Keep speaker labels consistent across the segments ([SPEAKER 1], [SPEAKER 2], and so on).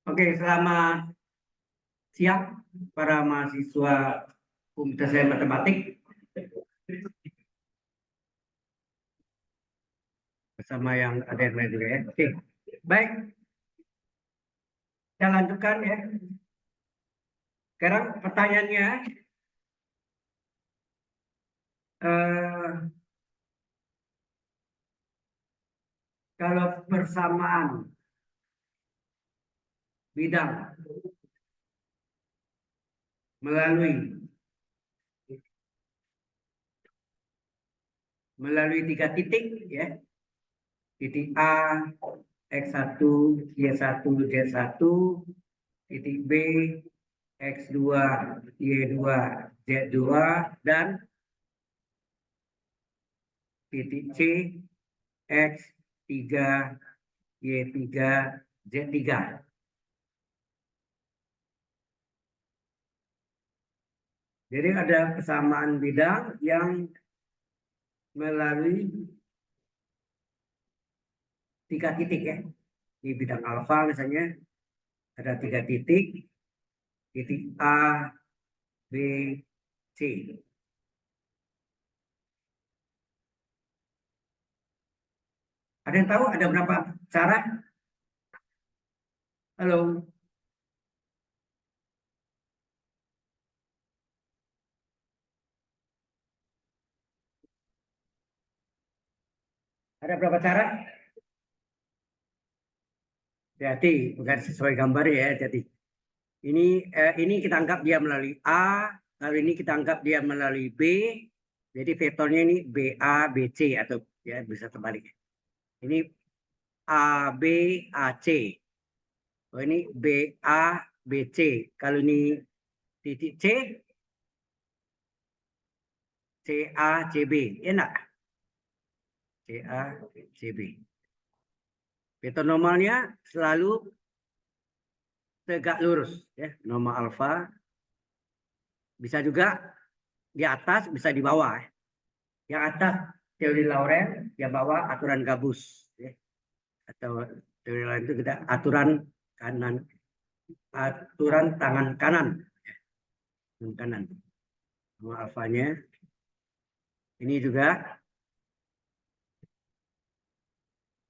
[SPEAKER 1] Oke, selamat siang para mahasiswa Komputer Sains Matematik bersama yang ada yang lain juga ya. Oke, baik. Kita lanjutkan ya. Sekarang pertanyaannya, kalau persamaan bidang melalui 3 titik ya, titik A, X1, Y1, Z1, titik B, X2, Y2, Z2, dan titik C, X3, Y3, Z3. Jadi ada kesamaan bidang yang melalui 3 titik ya. Di bidang alfa misalnya ada 3 titik, titik A, B, C. Ada yang tahu ada berapa cara? Halo. Ada berapa cara? Jadi bukan sesuai gambar ya. Jadi ini kita anggap dia melalui A, lalu ini kita anggap dia melalui B. Jadi vektornya ini BA, BC atau ya bisa terbalik. Ini AB, AC. Oh, ini BA, BC. Kalau ini titik C, CA, CB. Enak. CA, CB. Vektor normalnya selalu tegak lurus. Ya. Normal alfa. Bisa juga di atas, bisa di bawah. Yang atas teori Lorentz, yang bawah aturan Gauss. Ya. Atau teori lain itu kita aturan kanan, aturan tangan kanan. Tangan kanan. Normal alfanya. Ini juga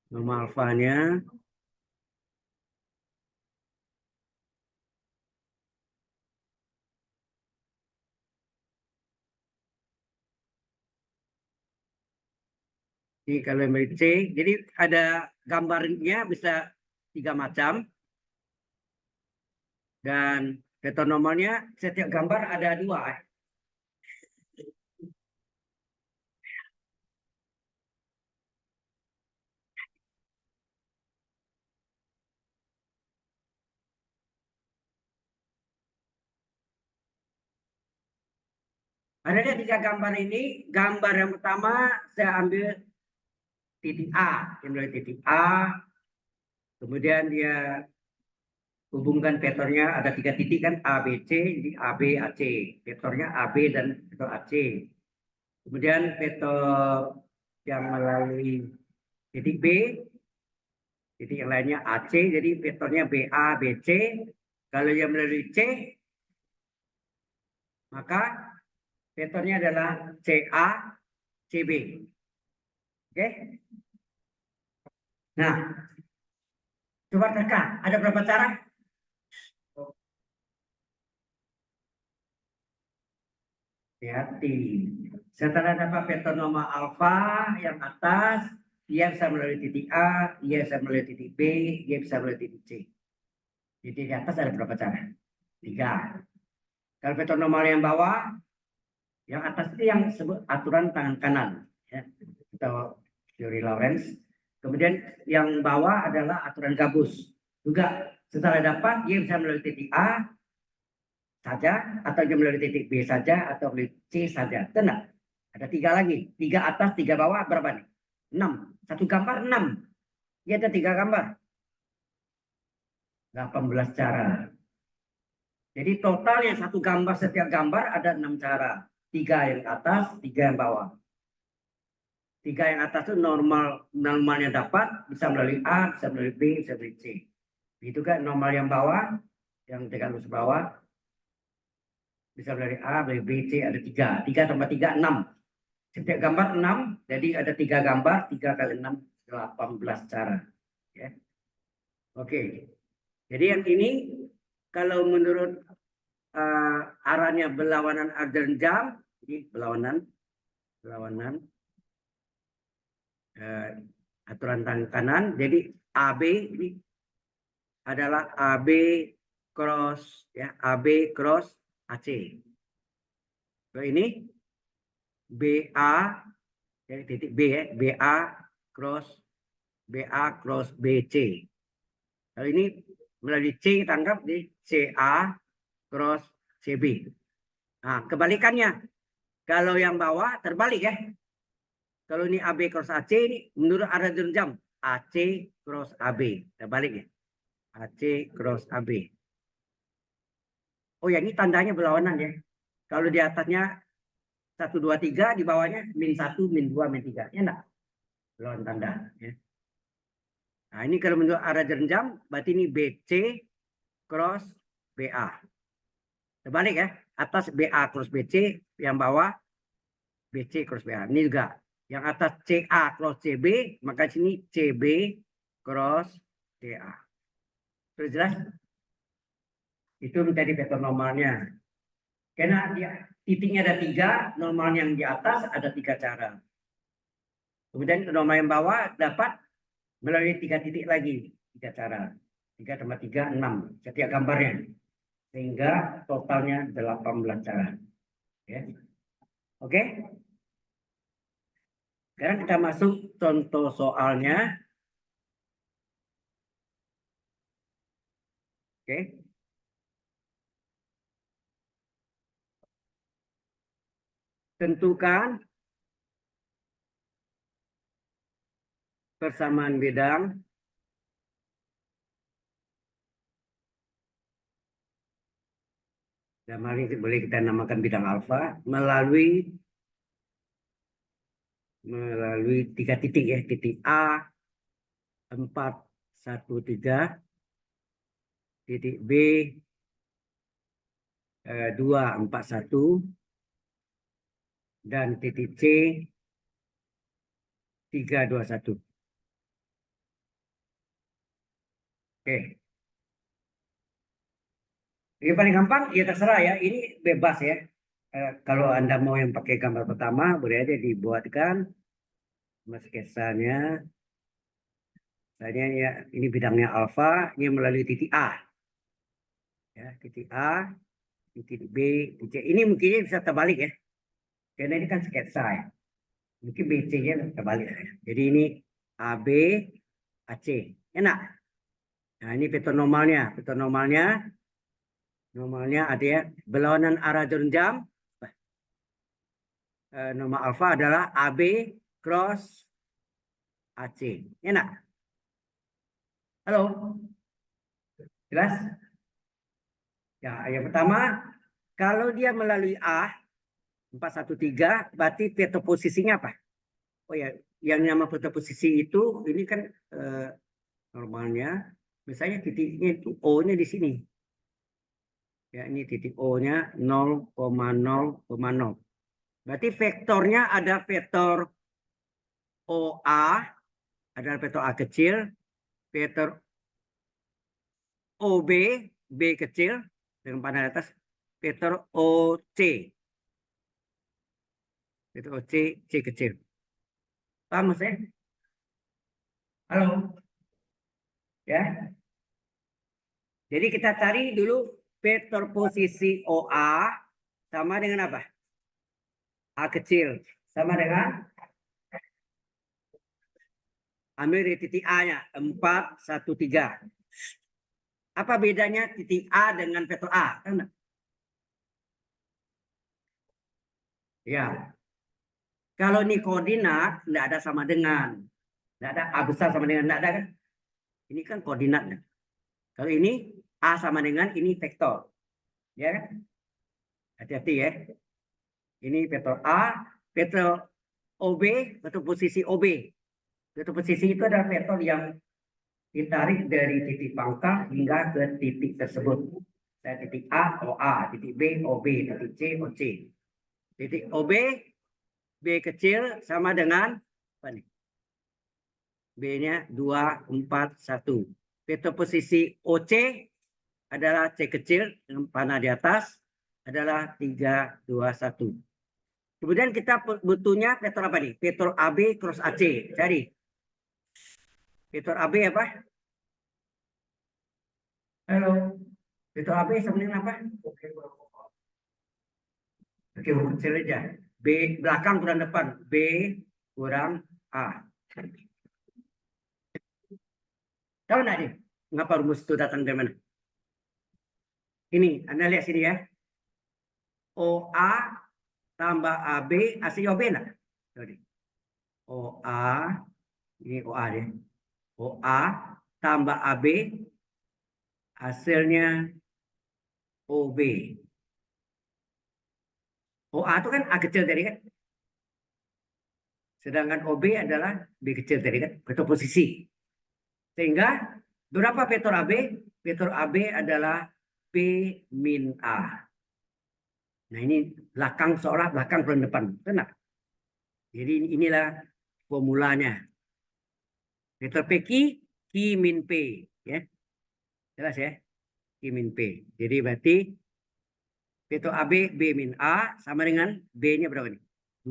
[SPEAKER 1] normal alfanya. Ini kalau yang C, jadi ada gambarnya bisa 3 macam. Dan vektor normalnya setiap gambar ada 2. Ada 3 gambar ini. Gambar yang pertama saya ambil titik A, yang mulai titik A, kemudian dia hubungkan vektornya ada 3 titik kan A, B, C, jadi A, B, A, C. Vektornya A, B dan vektor A, C. Kemudian vektor yang melalui titik B, titik yang lainnya AC, jadi vektornya BA, BC. Kalau yang melalui C, maka vektornya adalah CA, CB. Oke? Nah, coba teka, ada berapa cara? Hati-hati. Setelah dapat vektor normal alfa yang atas, dia bisa melalui titik A, dia bisa melalui titik B, dia bisa melalui titik C. Jadi di atas ada berapa cara? 3. Kalau vektor normal yang bawah, yang atas itu yang disebut aturan tangan kanan, ya, atau teori Lorentz. Kemudian yang bawah adalah aturan Gauss. Juga setelah dapat, dia bisa melalui titik A saja, atau dia melalui titik B saja, atau melalui C saja. Tenang. Ada 3 lagi. 3 atas, 3 bawah, berapa nih? 6. Satu gambar 6. Dia ada 3 gambar. 18 cara. Jadi total yang satu gambar, setiap gambar ada 6 cara. 3 yang atas, 3 yang bawah. 3 yang atas itu normalnya dapat, bisa melalui A, bisa melalui B, bisa melalui C. Itu kan normal yang bawah, yang tegak lurus bawah. Bisa dari A, dari B, C, ada 3. 3 tambah 3, 6. Setiap gambar 6, jadi ada 3 gambar, 3 kali 6, 18 cara. Ya. Oke, jadi yang ini, kalau menurut arahnya berlawanan arah jam, jadi berlawanan aturan tangan kanan, jadi AB ini adalah AB cross ya, AB cross AC. So ini BA jadi titik B ya, BA cross BC. Kalau ini melalui C kita anggap di CA cross CB. Nah, kebalikannya. Kalau yang bawah terbalik ya. Kalau ini AB cross AC ini menurut arah jam AC cross AB. Terbalik ya. AC cross AB. Oh ya, ini tandanya berlawanan ya. Kalau di atasnya 1, 2, 3, di bawahnya -1, -2, -3. Ya enggak? Berlawanan tanda. Ya. Nah, ini kalau menurut arah jam, berarti ini BC cross BA. Terbalik ya. Atas BA cross BC, yang bawah BC cross BA. Ini juga. Yang atas CA cross CB, maka sini CB cross CA. Sudah jelas? Itu menjadi vektor normalnya. Karena dia titiknya ada 3, normal yang di atas ada 3 cara. Kemudian normal yang bawah dapat melalui 3 titik lagi, 3 cara. 3 tambah 3, 6 setiap gambarnya. Sehingga totalnya 18 cara. Ya. Oke? Sekarang kita masuk contoh soalnya. Oke. Tentukan persamaan bidang dan mari boleh kita namakan bidang alfa melalui 3 titik ya, titik A 413, titik B 241 dan titik C 321. Oke. Ini paling gampang, ya terserah ya. Ini bebas ya. Kalau Anda mau yang pakai gambar pertama, boleh aja dibuatkan sketsanya. Misalnya ya, ini bidangnya alfa, ini melalui titik A. Ya, titik A, titik B, titik C. Ini mungkin bisa terbalik ya. Karena ini kan sketsa ya. Mungkin BC-nya terbalik ya. Jadi ini AB, AC. Enak. Nah, ini vektor normalnya. Vektor normalnya ada ya, berlawanan arah jarum jam. Normal alfa adalah AB cross AC. Enak. Halo? Jelas? Ya, yang pertama, kalau dia melalui A 413, berarti vektor posisinya apa? Oh ya, yang nama vektor posisi itu ini kan normalnya, misalnya titiknya itu O-nya di sini. Ya, ini titik O-nya 0,0,0. Berarti vektornya ada vektor OA, adalah vektor A kecil, vektor OB, B kecil, dengan panah atas, vektor OC. Vektor OC, C kecil. Paham maksudnya? Halo? Ya. Jadi kita cari dulu vektor posisi OA sama dengan apa? A kecil. Sama dengan ambil dari titik A-nya 413. Apa bedanya titik A dengan vektor A? Ya. Kalau ini koordinat, tidak ada sama dengan. Tidak ada A besar sama dengan, tidak ada kan? Ini kan koordinatnya. Kalau ini A sama dengan, ini vektor. Ya kan? Hati-hati ya. Ini vektor A, vektor OB, vektor posisi OB. Vektor posisi itu adalah vektor yang ditarik dari titik pangkal hingga ke titik tersebut. Saya titik A, OA, titik B, OB, titik C, OC. Titik OB, B kecil sama dengan apa nih? B-nya 2, 4, 1. Vektor posisi OC adalah C kecil dengan panah di atas adalah 3, 2, 1. Kemudian kita butuhnya vektor apa nih? Vektor AB cross AC. Jadi vektor AB apa? Halo. Vektor AB sama dengan apa? Oke, kecil aja. B belakang kurang depan. B kurang A. Tahu nggak nih? Mengapa rumus itu datang dari mana? Ini, Anda lihat sini ya. OA tambah AB, hasilnya OB enggak? OA, ini OA deh. OA tambah AB, hasilnya OB. OA itu kan A kecil tadi kan. Sedangkan OB adalah B kecil tadi kan. Vektor posisi. Sehingga berapa vektor AB? Vektor AB adalah B min A. Nah ini belakang seolah belakang paling depan. Benar. Jadi inilah formulanya. Vektor PQ, Q min P. Ya. Jelas ya? Q min P. Jadi berarti vektor AB B min A sama dengan B-nya berapa nih? 2,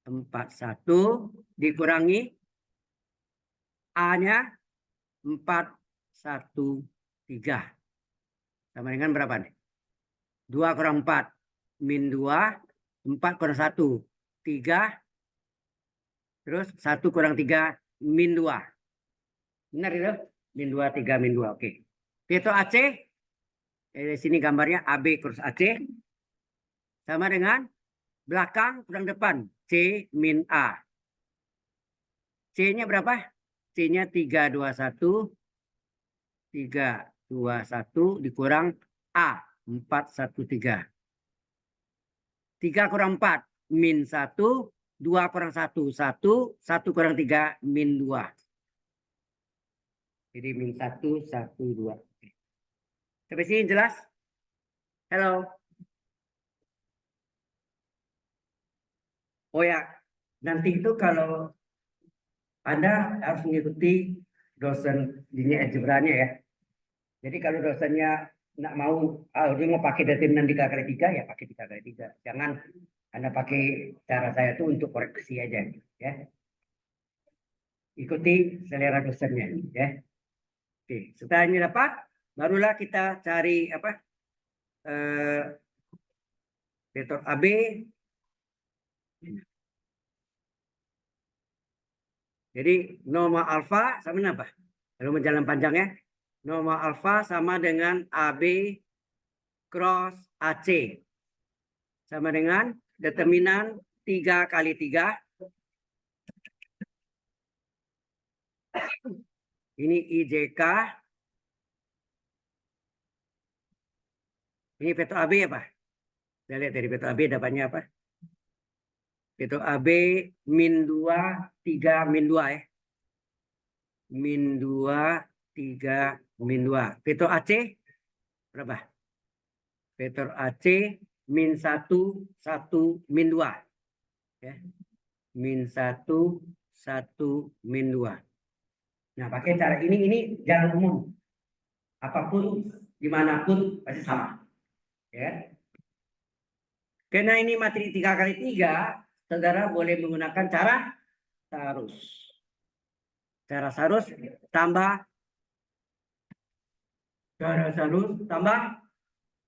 [SPEAKER 1] 4, 1 dikurangi A-nya 4, 1, 3. Sama dengan berapa nih? 2 kurang 4 min 2, 4 kurang 1, 3, terus 1 kurang 3 min 2. Benar itu? Min 2, 3, min 2. Oke. Vektor AC, di sini gambarnya AB cross AC, sama dengan belakang kurang depan, C min A. C-nya berapa? C-nya 3, 2, 1. 3, 2, 1 dikurang A, 4, 1, 3. 3 kurang 4, min 1. 2 kurang 1, 1. 1 kurang 3, min 2. Jadi min 1, 1, 2. Sampai sini jelas? Halo. Oh ya, nanti itu kalau Anda harus mengikuti dosen linear algebranya ya. Jadi kalau dosennya nggak mau, dia mau pakai determinan 3x3 ya pakai 3x3. Jangan Anda pakai cara saya itu untuk koreksi aja ya. Ikuti selera dosennya ya. Oke, setelah ini dapat barulah kita cari apa? Vektor AB. Jadi norma alfa sama dengan apa? Kalau menjalan panjangnya, norma alfa sama dengan AB cross AC. Sama dengan determinan 3 kali 3. Ini IJK. Ini vektor AB apa? Kita lihat dari vektor AB dapatnya apa? Vektor AB min 2, 3, min 2 ya. Min 2, 3, min 2. Vektor AC berapa? Vektor AC min 1, 1, min 2. Ya. Min 1, 1, min 2. Nah, pakai cara ini jalan umum. Apapun, dimanapun, pasti sama. Ya. Karena ini materi 3 kali 3, saudara boleh menggunakan cara sarus. Cara sarus tambah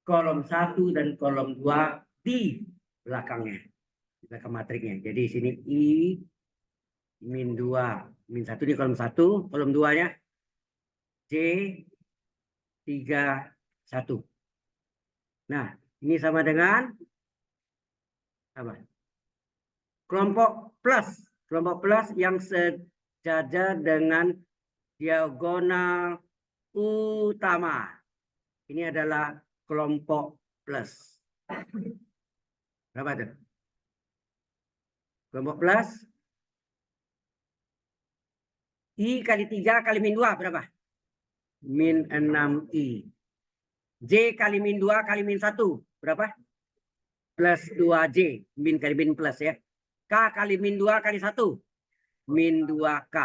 [SPEAKER 1] kolom 1 dan kolom 2 di belakangnya. Di belakang matriknya. Jadi sini I min 2, min 1 di kolom 1, kolom 2-nya C 3, 1. Nah, ini sama dengan apa? Kelompok plus yang sejajar dengan diagonal utama. Ini adalah kelompok plus. Berapa itu? Kelompok plus I kali 3 kali min 2 berapa? Min 6I. J kali min 2 kali min 1 berapa? Plus 2J. Min kali min plus ya. K kali min 2 kali 1. Min 2K.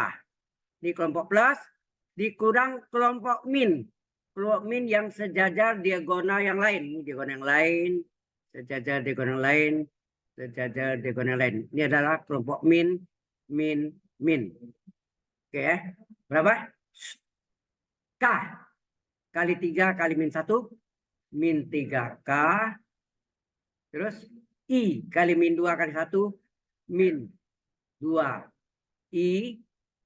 [SPEAKER 1] Ini kelompok plus. Dikurang kelompok min. Kelompok min yang sejajar diagonal yang lain. Ini diagonal yang lain. Sejajar diagonal lain. Sejajar diagonal lain. Ini adalah kelompok min. Min. Min. Oke ya. Berapa? K kali 3 kali min 1 min 3K. Terus I kali min 2 kali 1 min 2I.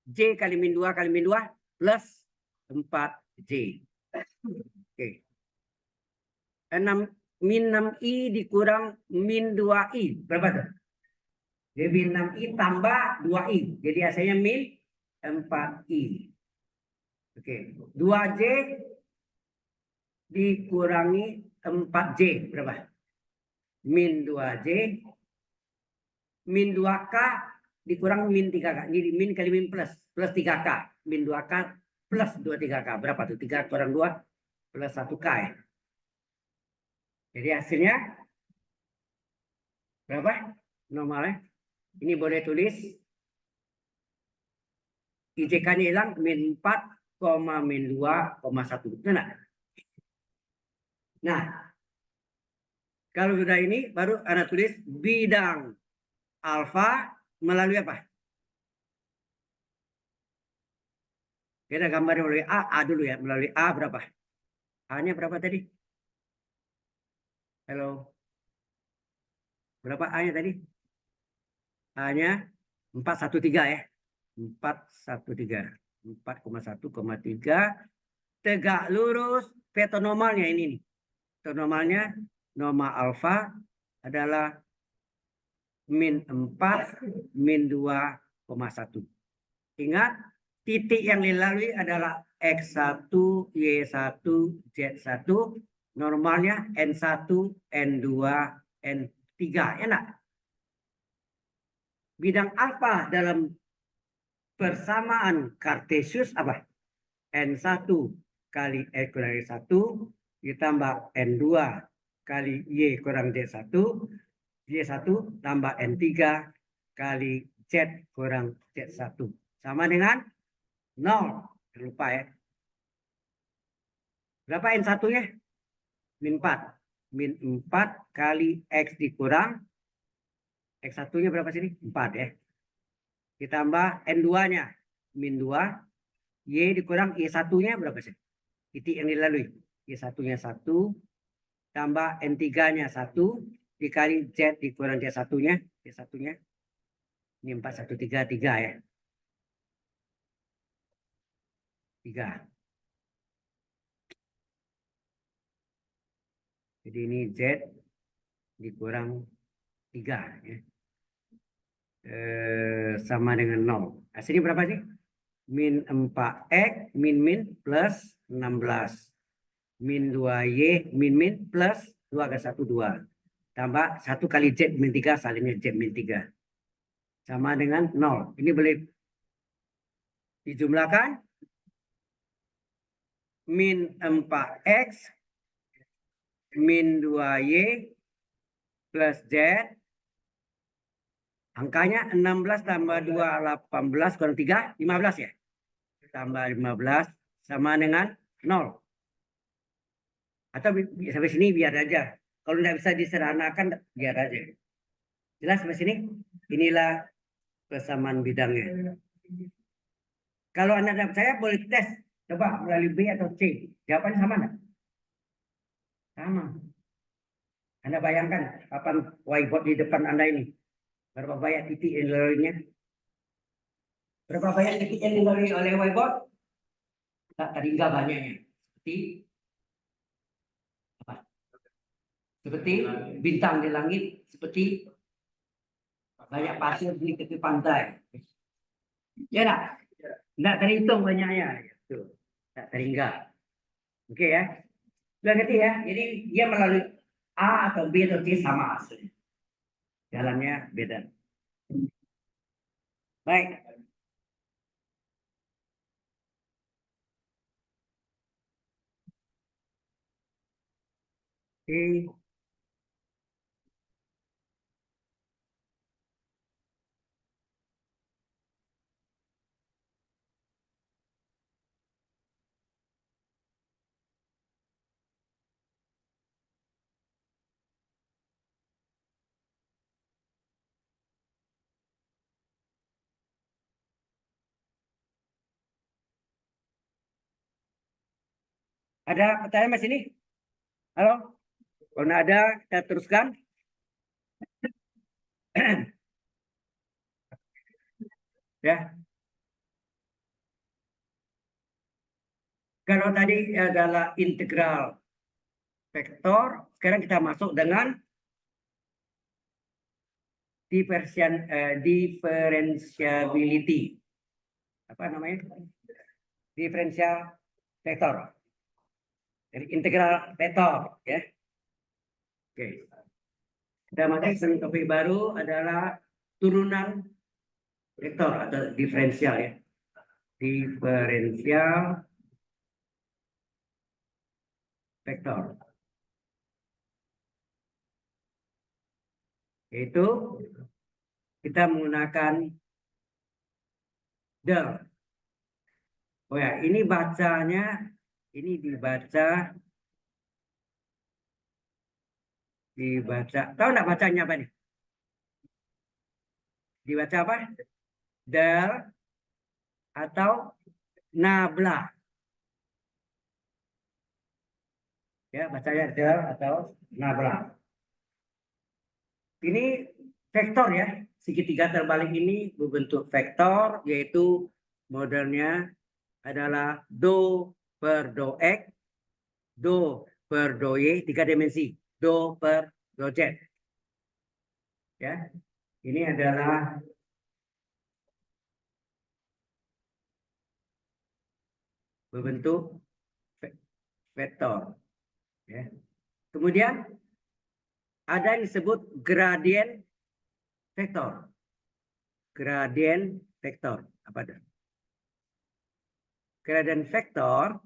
[SPEAKER 1] J kali min 2 kali min 2 plus 4J. Oke. 6 min 6I dikurang min 2I. Berapa tuh? Jadi min 6I tambah 2I. Jadi hasilnya min 4I. Oke. 2J dikurangi 4J. Berapa? Min 2J. Min 2K dikurang min 3K. Jadi min kali min plus. Plus 3K. Min 2K plus 23K. Berapa tuh? 3 kurang 2 plus 1K ya. Jadi hasilnya berapa? Normalnya. Ini boleh tulis. IJK-nya hilang min 4, min 2,1. Benar? Nah, kalau sudah ini baru Anda tulis bidang alfa melalui apa? Kita gambar melalui A dulu ya. Melalui A berapa? A-nya berapa tadi? Halo. Berapa A-nya tadi? A-nya 413 ya. 413. 4,1,3. Tegak lurus vektor normalnya ini nih. Vektor normalnya norma alfa adalah min 4 min 2,1. Ingat, titik yang dilalui adalah X1, Y1, Z1. Normalnya N1, N2, N3. Enak. Bidang alfa dalam persamaan Kartesius apa? N1 kali X kurang Y1 ditambah N2 kali Y kurang Z1. Y1 tambah N3 kali Z kurang Z1. Sama dengan 0. Jangan lupa ya. Berapa N1-nya? Min 4. Min 4 kali X dikurang. X1-nya berapa sini? 4 ya. Ditambah N2-nya. Min 2. Y dikurang Y1-nya berapa sih? Titik yang dilalui. Y1-nya 1. Tambah N3-nya 1. Dikali Z dikurang Z1-nya. Z1-nya. Ini 4, 1, 3, 3 ya. 3. Jadi ini Z dikurang 3 ya. Sama dengan 0. Hasilnya berapa sih? Min 4X min plus 16. Min 2Y min plus 2 ke 1, 2. Tambah 1 kali Z min 3 salingnya Z min 3. Sama dengan 0. Ini boleh dijumlahkan. Min 4X min 2Y plus Z. Angkanya 16 tambah 2, 18 kurang 3, 15 ya. Tambah 15 sama dengan 0. Atau sampai sini biar aja. Kalau tidak bisa disederhanakan, biar aja. Jelas sampai sini? Inilah persamaan bidangnya. Kalau Anda tidak percaya, boleh tes. Coba melalui B atau C. Jawabannya sama enggak? Sama. Anda bayangkan kapan whiteboard di depan Anda ini. Berapa banyak titik yang dilaluinya? Berapa banyak titik yang dilalui oleh whiteboard? Tak terhingga banyaknya. Seperti bintang di langit, seperti banyak pasir di tepi pantai. Ya enggak? Enggak terhitung banyaknya. Tak terhingga. Oke ya. Sudah ngerti ya? Jadi dia melalui A atau B atau C sama hasilnya. Jalannya beda. Baik. Oke. Ada pertanyaan Mas ini? Halo? Kalau nggak ada, kita teruskan. Ya, kalau tadi adalah integral vektor, sekarang kita masuk dengan differentiability. Apa namanya? Diferensial vektor. Jadi integral vektor, ya. Oke. Kita masuk ke topik baru adalah turunan vektor atau diferensial, ya. Diferensial vektor. Yaitu kita menggunakan del. Oh ya, ini bacanya, ini dibaca. Tahu nggak bacanya apa nih? Dibaca apa? Del atau nabla. Ya, bacanya del atau nabla. Ini vektor ya. Segitiga terbalik ini berbentuk vektor, yaitu modelnya adalah do per do x, do per do y, 3 dimensi. Do per do z. Ya, ini adalah berbentuk vektor. Ya. Kemudian ada yang disebut gradien vektor. Gradien vektor. Apa itu? Gradien vektor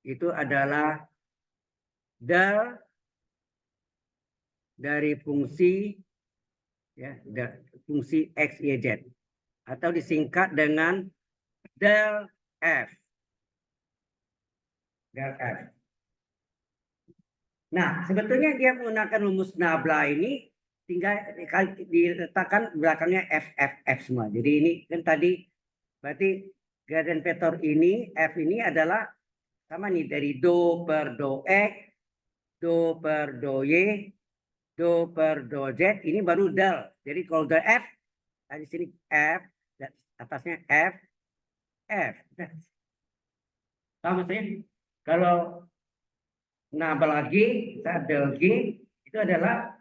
[SPEAKER 1] itu adalah del dari fungsi, ya, fungsi x, y, z, atau disingkat dengan del f. Del f. Nah, sebetulnya dia menggunakan rumus nabla ini tinggal diletakkan belakangnya f, f, f semua. Jadi ini kan tadi berarti gradien vektor ini f ini adalah sama nih dari do per do x, do per do y, do per do z, ini baru del. Jadi kalau del f, di sini f, atasnya f, f. Tahu maksudnya? Kalau nambah lagi, del g itu adalah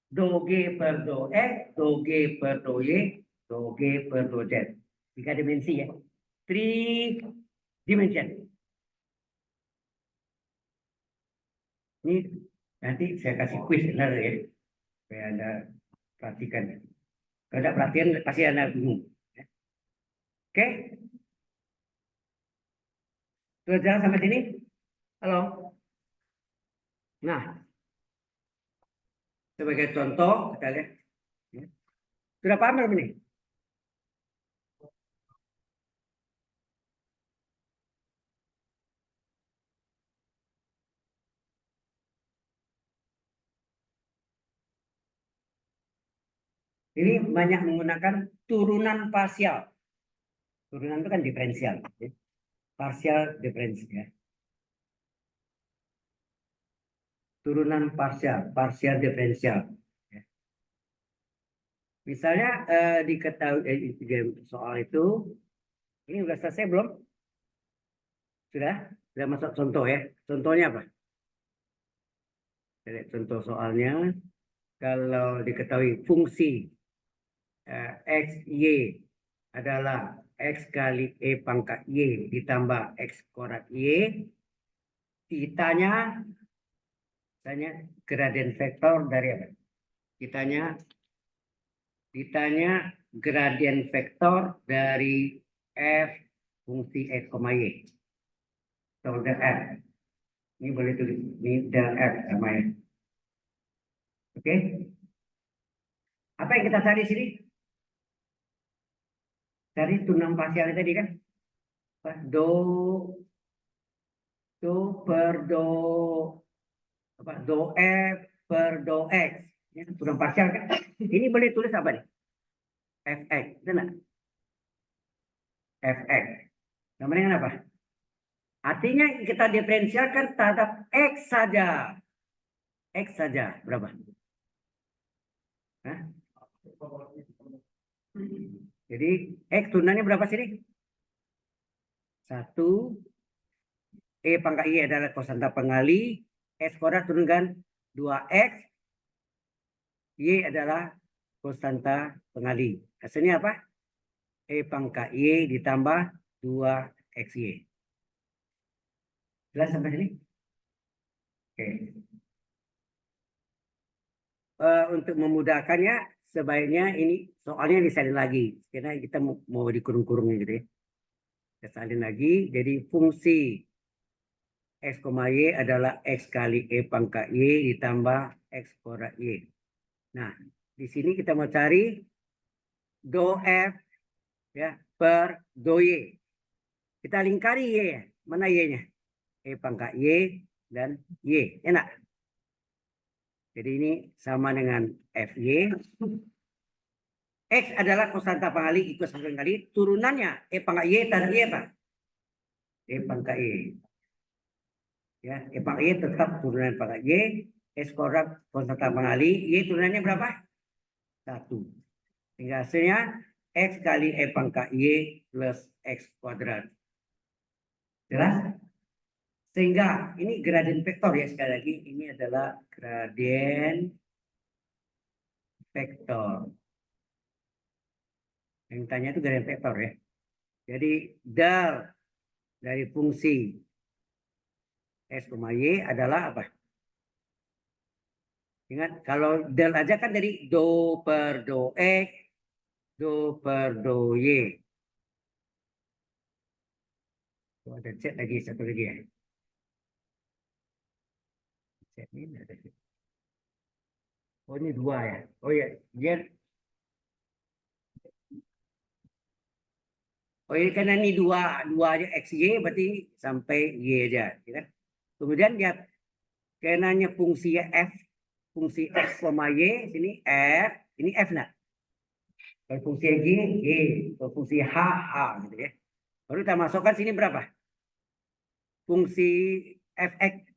[SPEAKER 1] do g per do x, do g per do y, do g per do z. 3 dimensi ya. 3 dimension. Ini nanti saya kasih quiz ya, supaya Anda perhatikan. Kalau ada perhatian pasti Anda bingung. Oke? Sudah jalan sampai sini? Halo? Nah, sebagai contoh, kita lihat. Sudah paham belum ini? Ini banyak menggunakan turunan parsial. Turunan itu kan diferensial. Parsial diferensial. Turunan parsial, parsial diferensial. Misalnya diketahui soal itu, ini sudah selesai belum? Sudah? Sudah masuk contoh ya. Contohnya apa? Lihat contoh soalnya. Kalau diketahui fungsi x, y adalah x kali e pangkat y ditambah x kuadrat y, kitanya gradien vektor dari apa? Ditanya gradien vektor dari f fungsi x, y. F. Ini boleh tulis ini del F sama ya. Oke. Apa yang kita cari sini? Cari tunang parsial tadi kan? Do per do apa? Do F per do X. Ini tunang parsial kan? Ini boleh tulis apa nih? Fx, benar? Fx. Sama dengan apa? Artinya kita diferensialkan terhadap X saja. X saja. Berapa? Hah? Jadi X tunanya berapa sini? 1. E pangkat Y adalah konstanta pengali. X kuadrat turunkan 2X. Y adalah konstanta pengali. Hasilnya apa? E pangkat Y ditambah 2XY. Jelas sampai sini? Oke. Untuk memudahkannya, sebaiknya ini soalnya disalin lagi. Karena kita mau dikurung-kurungnya gitu ya. Kita salin lagi. Jadi fungsi X, Y adalah X kali E pangkat Y ditambah X kuadrat Y. Nah, di sini kita mau cari do F ya per do Y. Kita lingkari Y. Mana Y-nya? E pangkat Y dan Y. Enak. Jadi ini sama dengan FY. X adalah konstanta pengali ikut sama kali turunannya E pangkat Y dan Y apa? E pangkat Y. Ya, E pangkat Y tetap turunan pangkat Y. X kuadrat konstanta pengali. Y turunannya berapa? 1. Sehingga hasilnya X kali E pangkat Y plus X kuadrat. Jelas? Sehingga ini gradien vektor ya, sekali lagi ini adalah gradien vektor. Yang tanya itu gradien vektor ya. Jadi del dari fungsi X, Y adalah apa? Ingat kalau del aja kan dari do per do X, do per do Y. Oh, ada Z lagi, satu lagi ya. Z ini ada. Oh ini 2 ya. Oh ya, dia. Oh ini karena ini 2 aja XY berarti sampai Y aja. Ya. Kemudian dia karenanya fungsi F, fungsi X, Y, sini F, ini F nah. Kalau fungsi G, G. Kalau fungsi H, H gitu ya. Baru kita masukkan sini berapa? Fungsi Fx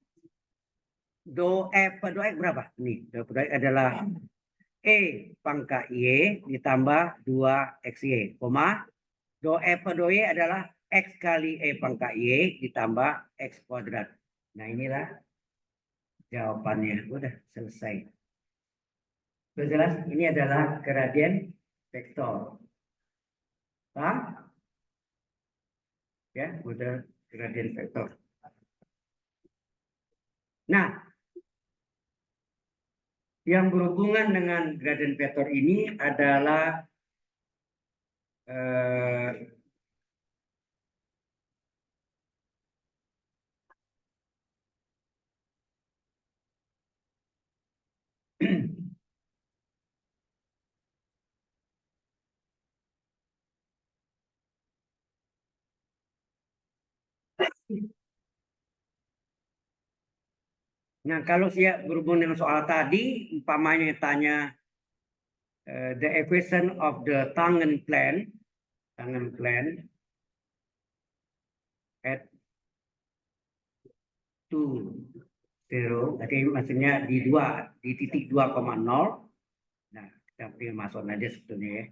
[SPEAKER 1] do F per do X berapa? Nih, do per do X adalah E pangkat Y ditambah 2XY, koma do F per do Y adalah X kali E pangkat Y ditambah X kuadrat. Nah inilah jawabannya. Udah selesai. Sudah jelas? Ini adalah gradien vektor. Paham? Ya, udah gradien vektor. Nah, yang berhubungan dengan gradien vektor ini adalah nah, kalau saya berhubung dengan soal tadi, umpamanya tanya the equation of the tangen plan at 2, 0, berarti maksudnya di titik 2,0. Nah, kita tinggal masukkan aja sebetulnya ya.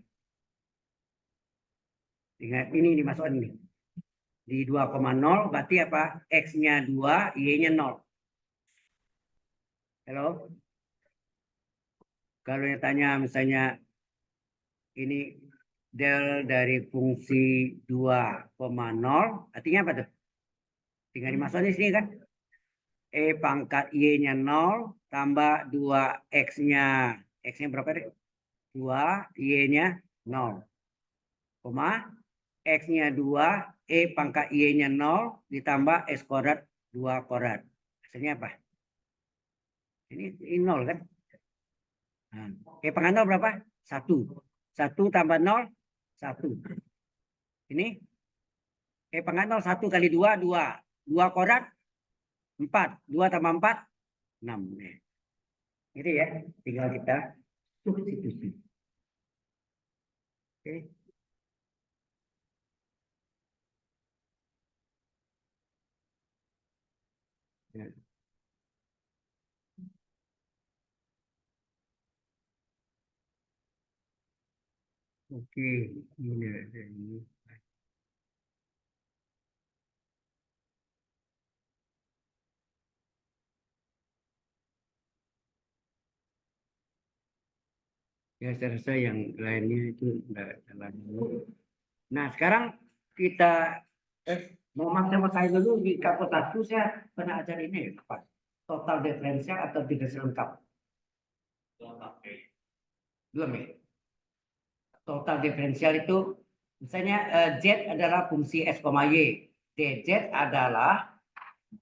[SPEAKER 1] Ingat ini dimasukkan ini. Di 2,0 berarti apa? X-nya 2, Y-nya 0. Halo? Kalau yang tanya misalnya ini del dari fungsi 2,0, artinya apa tuh? Tinggal dimasukkan di sini kan? E pangkat Y-nya 0 tambah 2X-nya. X-nya berapa deh? 2, Y-nya 0. Koma, X-nya 2, E pangkat Y-nya 0 ditambah X kuadrat 2 kuadrat. Hasilnya apa? Ini 0 kan? Nah, pangkat 0 berapa? 1. 1 tambah 0, 1. Ini pangkat 0, 1 kali 2, 2. 2 korat, 4. 2 tambah 4, 6. Gitu ya. Tinggal kita substitusi. Oke. Ya. Oke, ini. Ya, saya rasa yang lainnya itu enggak jalan dulu. Nah, sekarang kita mau makai dulu di kapal 1 saya pernah ajar ini apa? Total diferensial atau diferensial lengkap? Belum ya? Total diferensial itu misalnya Z adalah fungsi S, Y. DZ adalah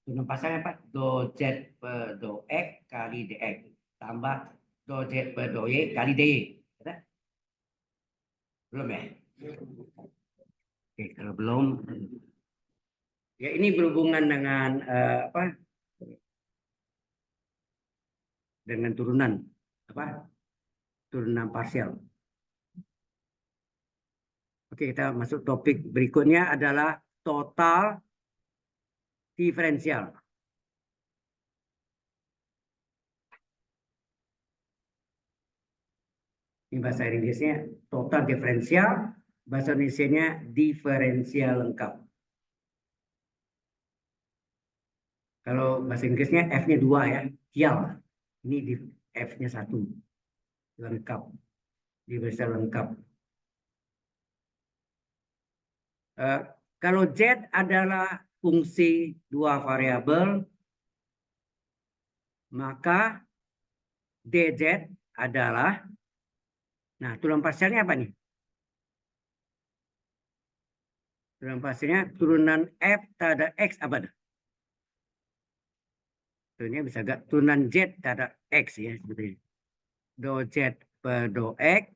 [SPEAKER 1] dengan pasalnya apa? Do Z per do X kali DX tambah do Z per do Y kali DY. Belum ya? Oke, kalau belum, ya ini berhubungan dengan apa? Dengan turunan apa? Turunan parsial. Oke, kita masuk topik berikutnya adalah total diferensial. Ini bahasa Inggrisnya total diferensial, bahasa Indonesianya diferensial lengkap. Kalau bahasa Inggrisnya F-nya 2 ya, hial. Ini F-nya 1, lengkap, diferensial lengkap. Kalau Z adalah fungsi 2 variabel, maka DZ adalah, nah turunan parsialnya apa nih? Turunan parsialnya turunan F terhadap X apa? Tentunya bisa gak turunan Z terhadap X ya sebetulnya. Do Z per do X,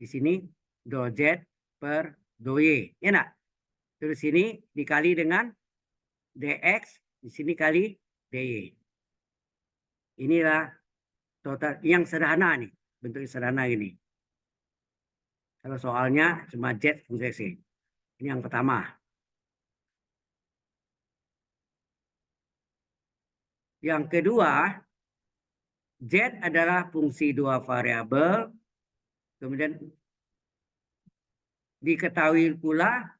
[SPEAKER 1] di sini do Z per do Y, ya enggak? Terus sini dikali dengan dx, di sini kali dy. Inilah total yang sederhana nih, bentuk sederhana ini. Kalau soalnya cuma Z fungsi X. Ini yang pertama. Yang kedua, Z adalah fungsi 2 variabel. Kemudian diketahui pula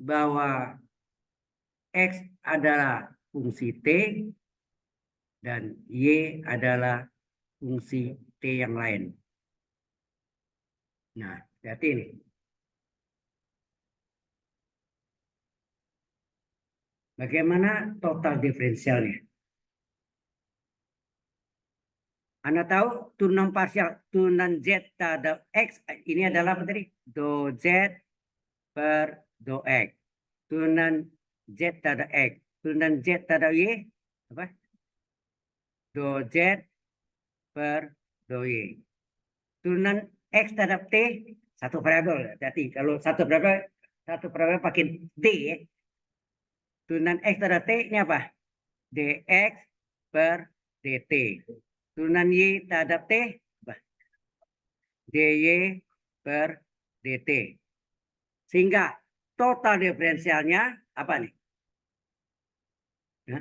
[SPEAKER 1] bahwa X adalah fungsi T dan Y adalah fungsi T yang lain. Nah, hati ini. Bagaimana total diferensialnya? Anda tahu turunan parsial, turunan Z terhadap X ini adalah apa tadi? Do Z per do X. Turunan Z terhadap X. Turunan Z terhadap Y apa? Do Z per do Y. Turunan X terhadap T satu variabel. Jadi kalau satu variabel pakai D ya. Turunan X terhadap T ini apa? DX per DT. Turunan Y terhadap T apa? DY per DT. Sehingga total diferensialnya apa nih? Ya.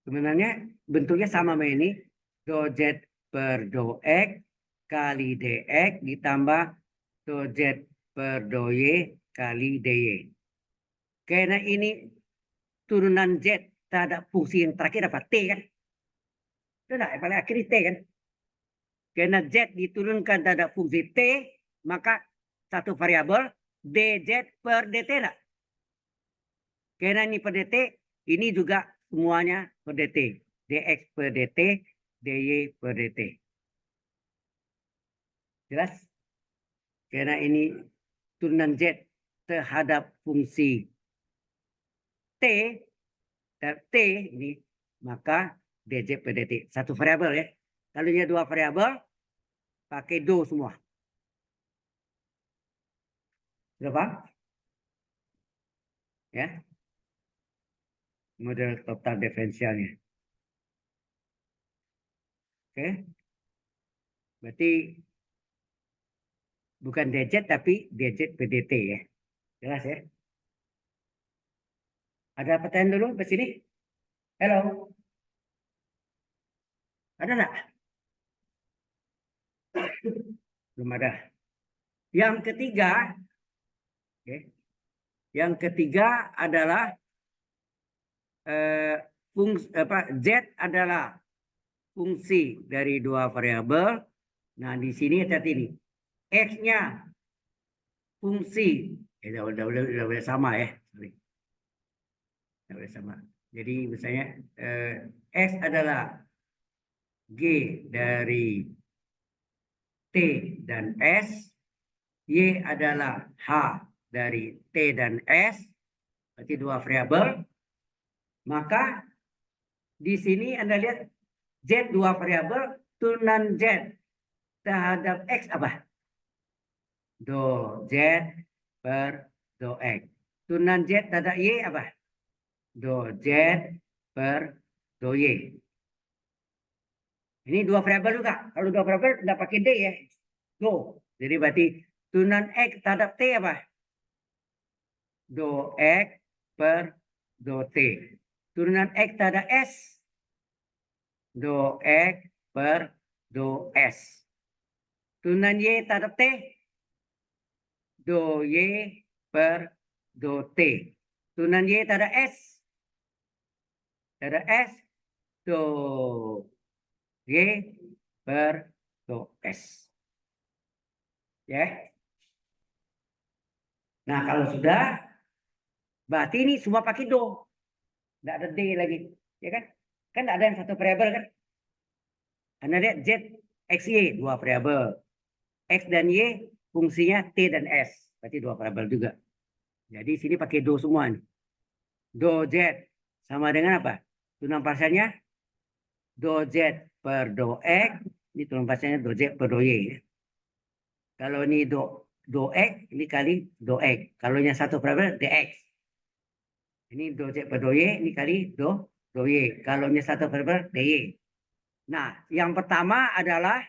[SPEAKER 1] Sebenarnya bentuknya sama sama ini. Do Z per do X kali DX ditambah do Z per do Y kali DY. Karena ini turunan Z terhadap fungsi yang terakhir apa? T kan? Itu enggak, yang paling akhir T kan? Karena Z diturunkan terhadap fungsi T, maka satu variabel dz per dt enggak? Karena ini per dt, ini juga semuanya per dt. Dx per dt, dy per dt. Jelas? Karena ini turunan Z terhadap fungsi T, T ini, maka dz per dt. Satu variabel ya. Kalau ini dua variabel, pakai do semua. Sudah paham? Ya. Model total diferensialnya. Oke. Berarti bukan dz tapi dz per dt ya. Jelas ya? Ada pertanyaan dulu ke sini? Halo. Ada nggak? Belum ada. Yang ketiga, okay. Yang ketiga adalah Z adalah fungsi dari dua variabel. Nah, di sini lihat ini. X-nya fungsi. Udah boleh sama ya. Sorry. Udah boleh sama. Jadi misalnya X adalah G dari T dan S. Y adalah H dari T dan S. Berarti dua variabel. Maka di sini Anda lihat Z dua variabel, turunan Z terhadap X apa? Do Z per do X. Turunan Z terhadap Y apa? Do Z per do Y. Ini dua variabel juga. Kalau dua variabel tidak pakai D ya. Do. Jadi berarti turunan X terhadap T apa? Do X per do T. Turunan X terhadap S. Do X per do S. Turunan Y terhadap T. Do Y per do T. Turunan Y terhadap S. Terhadap S. Do Y per do S. Ya. Nah, kalau sudah, berarti ini semua pakai do. Tidak ada D lagi. Ya kan? Kan ada yang satu variabel kan? Anda lihat Z, X, Y, dua variabel. X dan Y fungsinya T dan S. Berarti dua variabel juga. Jadi sini pakai do semua nih. Do Z sama dengan apa? Turunan parsialnya do Z per do X. Ini turunan parsialnya do Z per do Y. Kalau ini do X, ini kali do X. Kalau yang satu variabel dx. Ini do Z per do Y, ini kali do Y. Kalau ini satu variabel dy. Nah, yang pertama adalah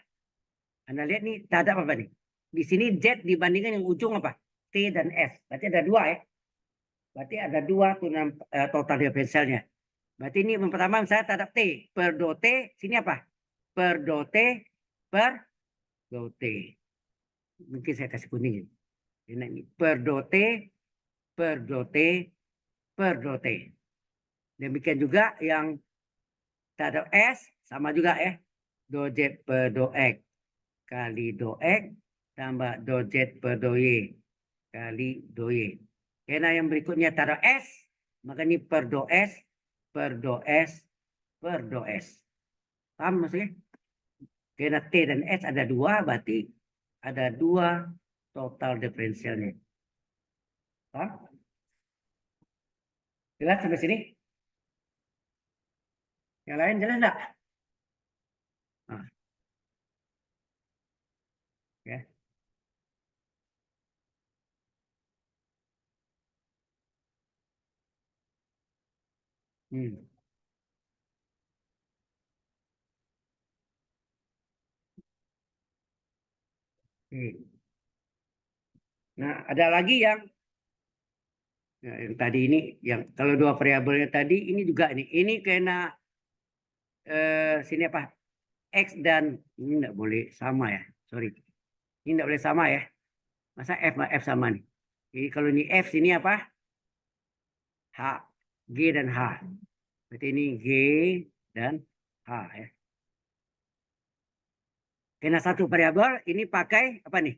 [SPEAKER 1] Anda lihat nih terhadap apa nih? Di sini Z dibandingkan yang ujung apa? T dan S. Berarti ada dua ya. Berarti ada dua turunan total diferensialnya. Berarti ini yang pertama saya terhadap T. Per do T, sini apa? Per do T per do T. Mungkin saya kasih kuning. Ini per do T per do T per do T. Demikian juga yang terhadap S, sama juga ya. Do Z per do X kali do X tambah do Z per do Y kali do Y. Karena yang berikutnya terhadap S, maka ini per do S per do S per do S. Paham maksudnya? Karena T dan S ada dua, berarti ada dua total diferensialnya. Paham? Jelas sampai sini? Yang lain jelas enggak? Nah, ya. Hmm. Nah, ada lagi yang tadi ini, yang kalau dua variabelnya tadi ini juga ini kena sini apa? X dan ini enggak boleh sama ya. Sorry. Ini enggak boleh sama ya. Masa F sama nih. Jadi kalau ini F sini apa? H, G dan H. Berarti ini G dan H ya. Karena satu variabel ini pakai apa nih?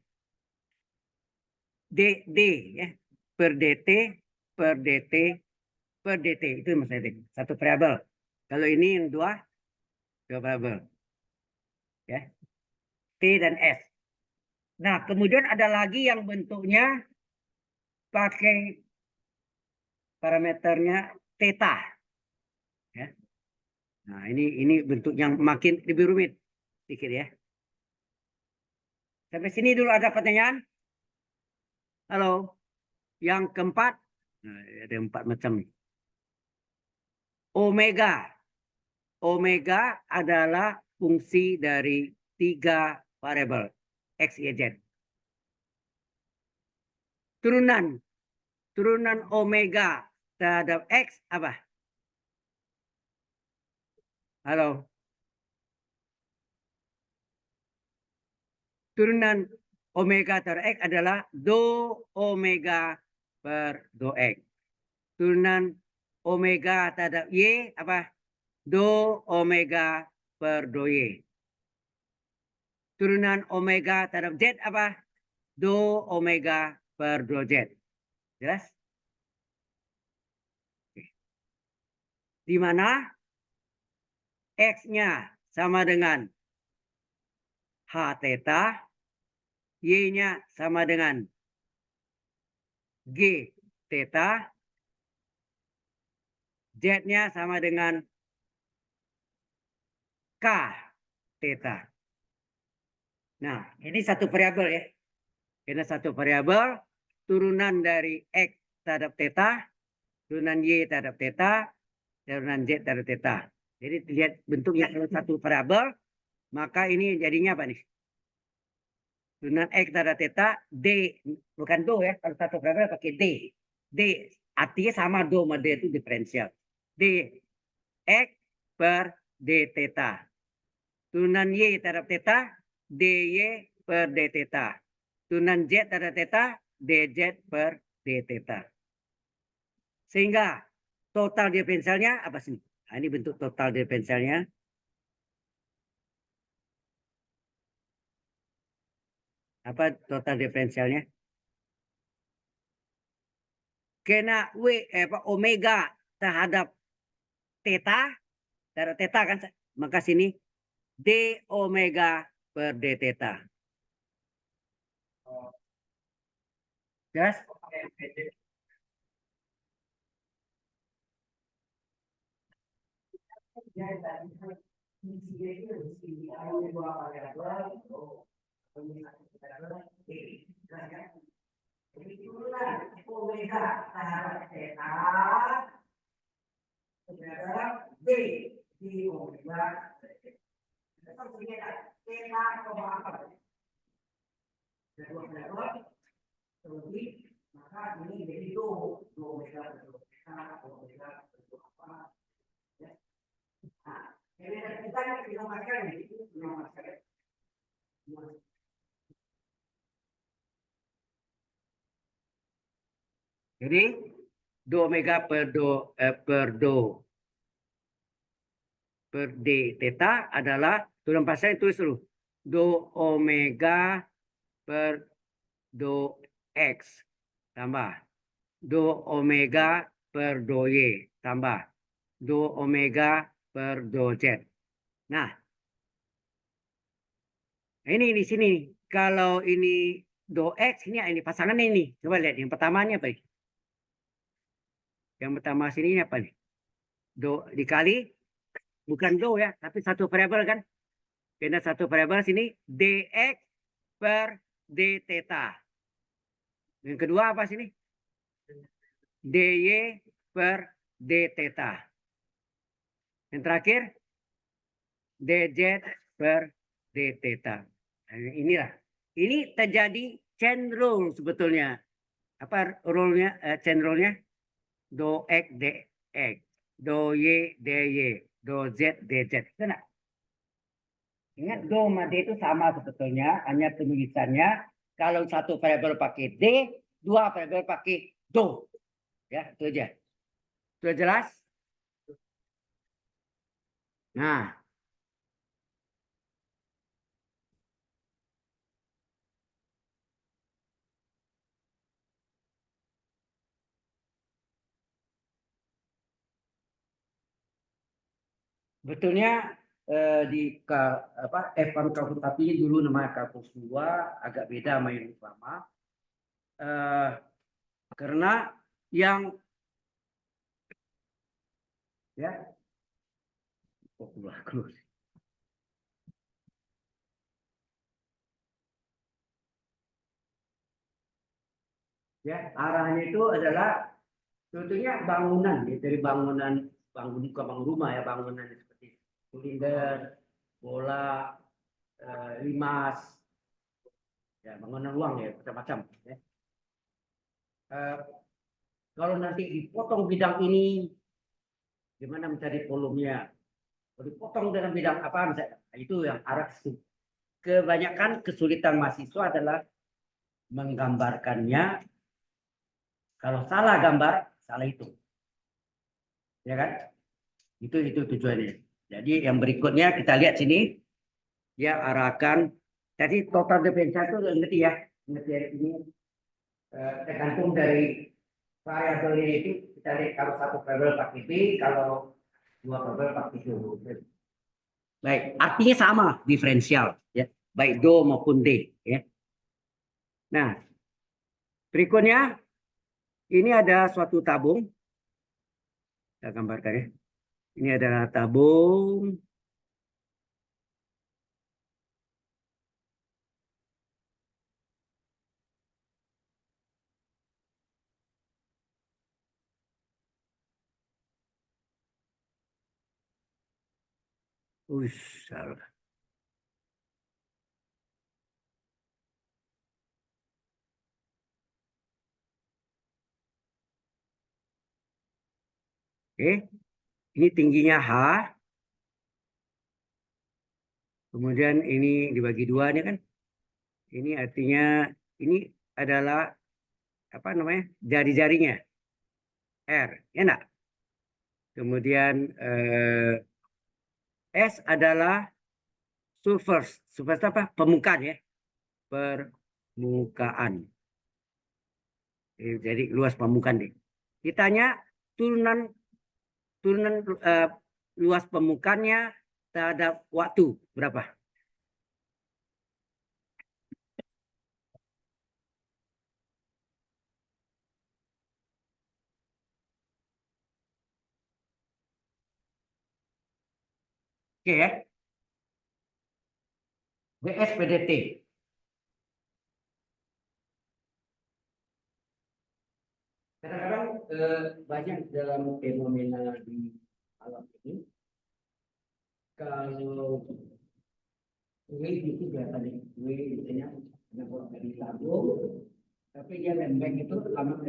[SPEAKER 1] D ya. Per dt per dt per dt itu maksudnya satu variabel. Kalau ini yang dua variabel ya. T dan S. Nah, kemudian ada lagi yang bentuknya pakai parameternya theta. Ya. Nah, ini bentuk yang makin lebih rumit sedikit ya. Sampai sini dulu ada pertanyaan? Halo. Yang keempat, nah, ada 4 macam. Omega. Omega adalah fungsi dari 3 variabel X, Y, Z. Turunan omega terhadap X apa? Halo. Turunan omega terhadap X adalah do omega per do X. Turunan omega terhadap Y apa? Do omega per do Y. Turunan omega terhadap Z apa? Do omega per do Z. Jelas? Di mana X-nya sama dengan H theta, Y-nya sama dengan G theta, Z-nya sama dengan K theta. Nah, ini satu variabel ya. Ini satu variabel turunan dari X terhadap theta, turunan Y terhadap theta, turunan Z terhadap theta. Jadi lihat bentuknya kalau satu variabel, maka ini jadinya apa nih? Turunan X terhadap theta, D, bukan do ya. Kalau satu variabel pakai D. D artinya sama do sama D itu diferensial. D X per D theta. Turunan Y terhadap theta, DY per D theta. Turunan Z terhadap theta, DZ per D theta. Sehingga total diferensialnya apa sih? Nah, ini bentuk total diferensialnya. Apa total diferensialnya? Kena omega terhadap theta, terhadap theta kan, maka sini D omega per D theta. Jelas? D di omega. Maka ini jadi itu omega omega apa ya. Nah, ini kita pakai itu jadi do omega per D theta adalah turunan pasang tulis dulu do omega per do X tambah do omega per do Y tambah do omega per do Z. Nah, ini di sini. Kalau ini do X, ini pasangan ini. Coba lihat yang pertama ini apa? Yang pertama sini ini apa nih? Do dikali, bukan do ya, tapi satu variabel kan? Karena satu variabel sini dx per d theta. Yang kedua apa sini? dy per d theta. Yang terakhir dz per d theta. Nah, inilah. Ini terjadi chain rule sebetulnya. Apa rule-nya? Chain rule-nya? Do x dx, do y dy, do z dz. Benar? Ingat do sama d itu sama sebetulnya, hanya penulisannya. Kalau satu variabel pakai d, dua variabel pakai do. Ya, itu aja. Sudah jelas? Nah, betulnya di F1 kalkulus tapi dulu namanya kalkulus 2, agak beda sama yang lama. Karena yang ya bagus. Ya, arahnya itu adalah tentunya bangunan ya, dari bangunan ke bangun rumah ya, bangunan seperti silinder, bola, limas, ya bangunan ruang ya macam-macam. Ya. Kalau nanti dipotong bidang ini, gimana mencari volumenya? Kalau dipotong dengan bidang apa misalnya? Nah, itu yang arah kebanyakan kesulitan mahasiswa adalah menggambarkannya. Kalau salah gambar, salah itu, ya kan? Itu tujuannya. Jadi yang berikutnya kita lihat sini, dia arahkan. Jadi total defensa itu ngerti ya, ngerti ya, ini tergantung dari variabelnya itu. Kita lihat kalau satu variabel pakai B, kalau dua variabel pakai do. Baik, artinya sama, diferensial, ya, baik do maupun D, ya. Nah, berikutnya ini ada suatu tabung. Saya gambarkan ya. Ini adalah tabung. Salah. Oke, ini tingginya H. Kemudian ini dibagi dua nih kan. Ini artinya ini adalah apa namanya? Jari-jarinya R, ya enggak? Kemudian S adalah surface. Surface apa? Permukaan ya. Permukaan. Jadi luas permukaan deh. Ditanya turunan turunan luas permukaannya terhadap waktu berapa? Oke ya. VS PDT. Kadang-kadang banyak dalam fenomena di alam ini, kalau wave itu biasanya wave biasanya dari tabung, tapi dia lembek itu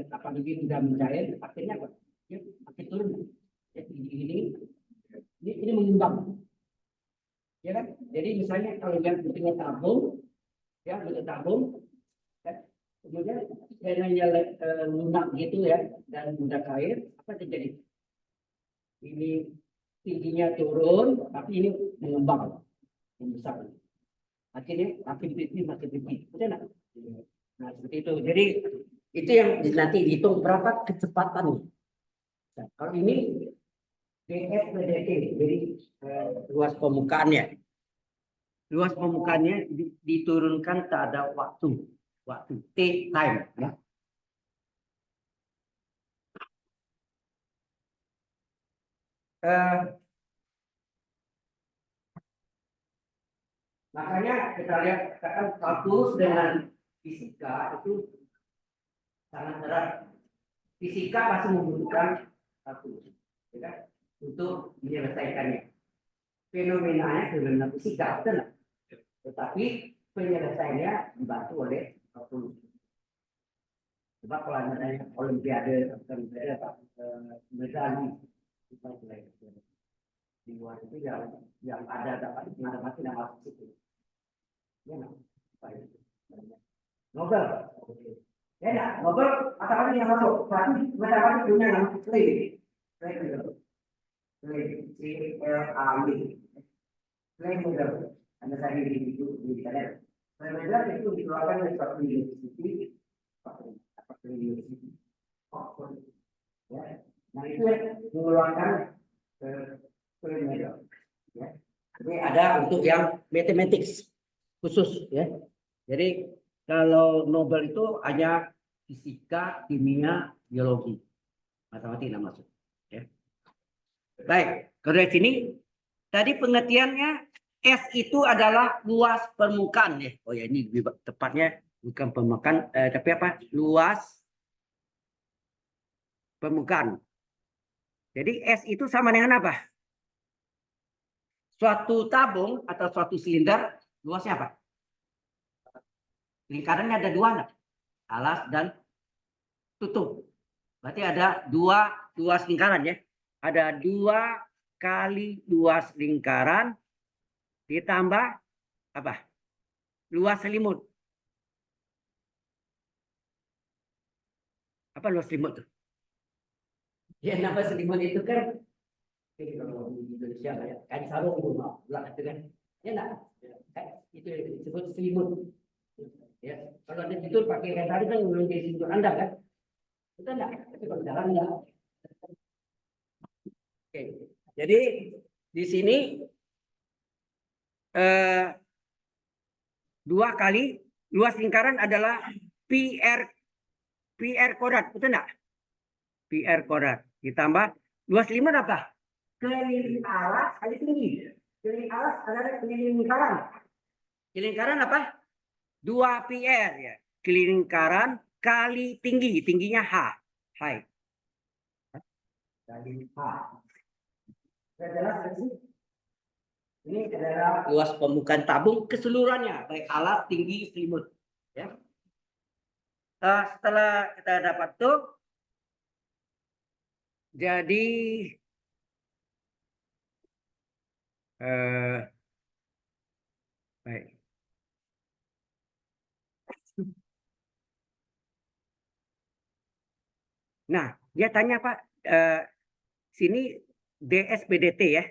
[SPEAKER 1] apalagi sudah mencair, akhirnya apa? Dia makin turun. Ya, ini mengembang, ya kan? Jadi misalnya kalau yang punya tabung, ya punya tabung, ya, kemudian dananya lunak gitu ya, dan mudah cair, apa terjadi? Ini tingginya turun, tapi ini mengembang, membesar. Akhirnya makin tinggi, makin tinggi. Betul nggak? Nah, seperti itu. Jadi itu yang nanti dihitung berapa kecepatannya. Nah, kalau ini DSPDT, jadi luas permukaannya. Luas permukaannya diturunkan terhadap waktu. Waktu T time. Ya. Makanya kita lihat katakan kalkulus dengan fisika itu sangat erat. Fisika pasti membutuhkan kalkulus, ya kan? Untuk menyelesaikannya. Fenomenanya fenomena fisika, betul. Tetapi penyelesaiannya dibantu oleh kalkulus. Sebab kalau misalnya olimpiade medali kita di luar itu yang ada dapat matematik dan fisika. Ya, Nobel. Ya, nah, Nobel matematik yang masuk. Tapi matematik punya yang Clay. Clay model. Anda tadi itu di sana. Clay model itu dikeluarkan oleh suatu university, university. Ya. Nah itu yang mengeluarkan Clay model. Ya. Ini ada untuk yang mathematics khusus ya. Jadi kalau Nobel itu hanya fisika, kimia, biologi. Matematika masuk. Ya. Baik, kalau dari sini tadi pengertiannya S itu adalah luas permukaan ya. Oh ya, ini lebih tepatnya bukan permukaan, tapi apa? Luas permukaan. Jadi S itu sama dengan apa? Suatu tabung atau suatu silinder luasnya apa? Lingkarannya ada dua, enggak? Alas dan tutup. Berarti ada dua luas lingkaran ya. Ada 2 kali luas lingkaran ditambah apa? Luas selimut. Apa luas selimut tuh? Ya nama selimut itu kan kalau di Indonesia ya, kain sarung rumah, itu kan. Ya enggak? Itu disebut selimut. Ya, kalau ada tidur pakai kain sarung kan menjadi selimut Anda kan? Betul enggak? Tapi kalau jalan enggak. Oke. Jadi di sini 2 kali luas lingkaran adalah PR kuadrat, betul enggak? PR kuadrat ditambah luas selimut apa? Keliling alas kali tinggi. Keliling alas adalah keliling lingkaran. Keliling lingkaran apa? 2 PR ya. Keliling lingkaran kali tinggi, tingginya H. Height. Kali H. Sudah jelas sih? Ini adalah luas permukaan tabung keseluruhannya, baik alas, tinggi, selimut. Ya. Setelah kita dapat tuh, jadi baik. Nah, dia tanya Pak, sini DSPDT ya.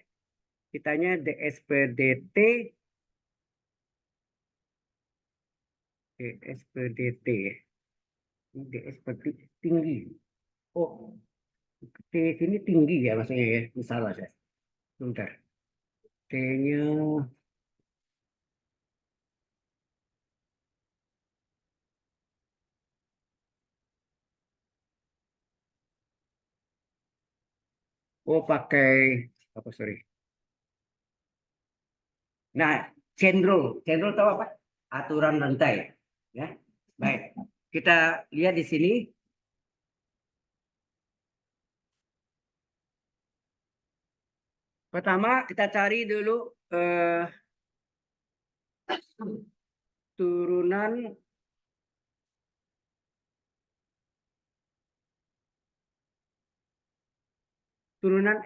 [SPEAKER 1] Ditanya DSPDT, DSPDT. Ini DSPDT tinggi. Oh, T sini tinggi ya maksudnya ya. Salah saya. Bentar. T-nya pakai apa sorry. Nah, Cendro tahu apa? Aturan rantai. Ya, baik. Kita lihat di sini. Pertama kita cari dulu turunan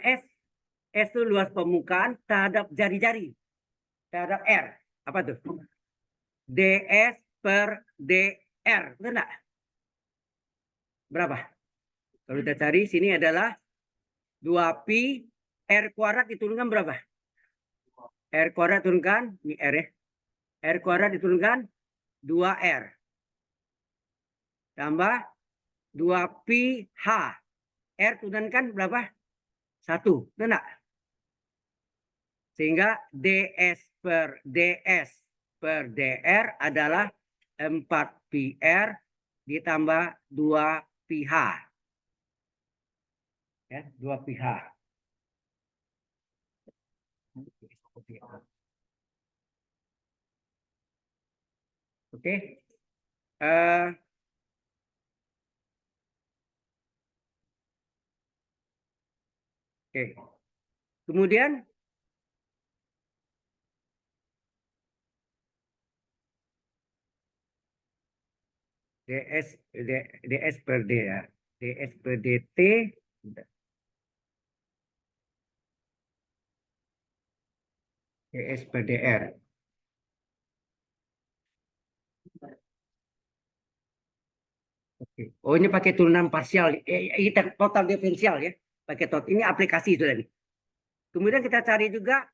[SPEAKER 1] S. S itu luas permukaan terhadap jari-jari. Terhadap R. Apa tuh? DS per DR. Betul enggak? Berapa? Kalau kita cari sini adalah 2pi R kuadrat diturunkan berapa? R kuadrat turunkan, ini R ya. R kuadrat diturunkan 2R. Tambah 2pi H. R turunkan berapa? 1. Betul enggak? Sehingga DS per DR adalah 4PR ditambah 2pH. Ya, 2pH. Oke. Oke. Kemudian DS per D ya. DS per DT DS per DR. Oke. Oh ini pakai turunan parsial. Ini total diferensial ya. Pakai total. Ini aplikasi sudah nih. Kemudian kita cari juga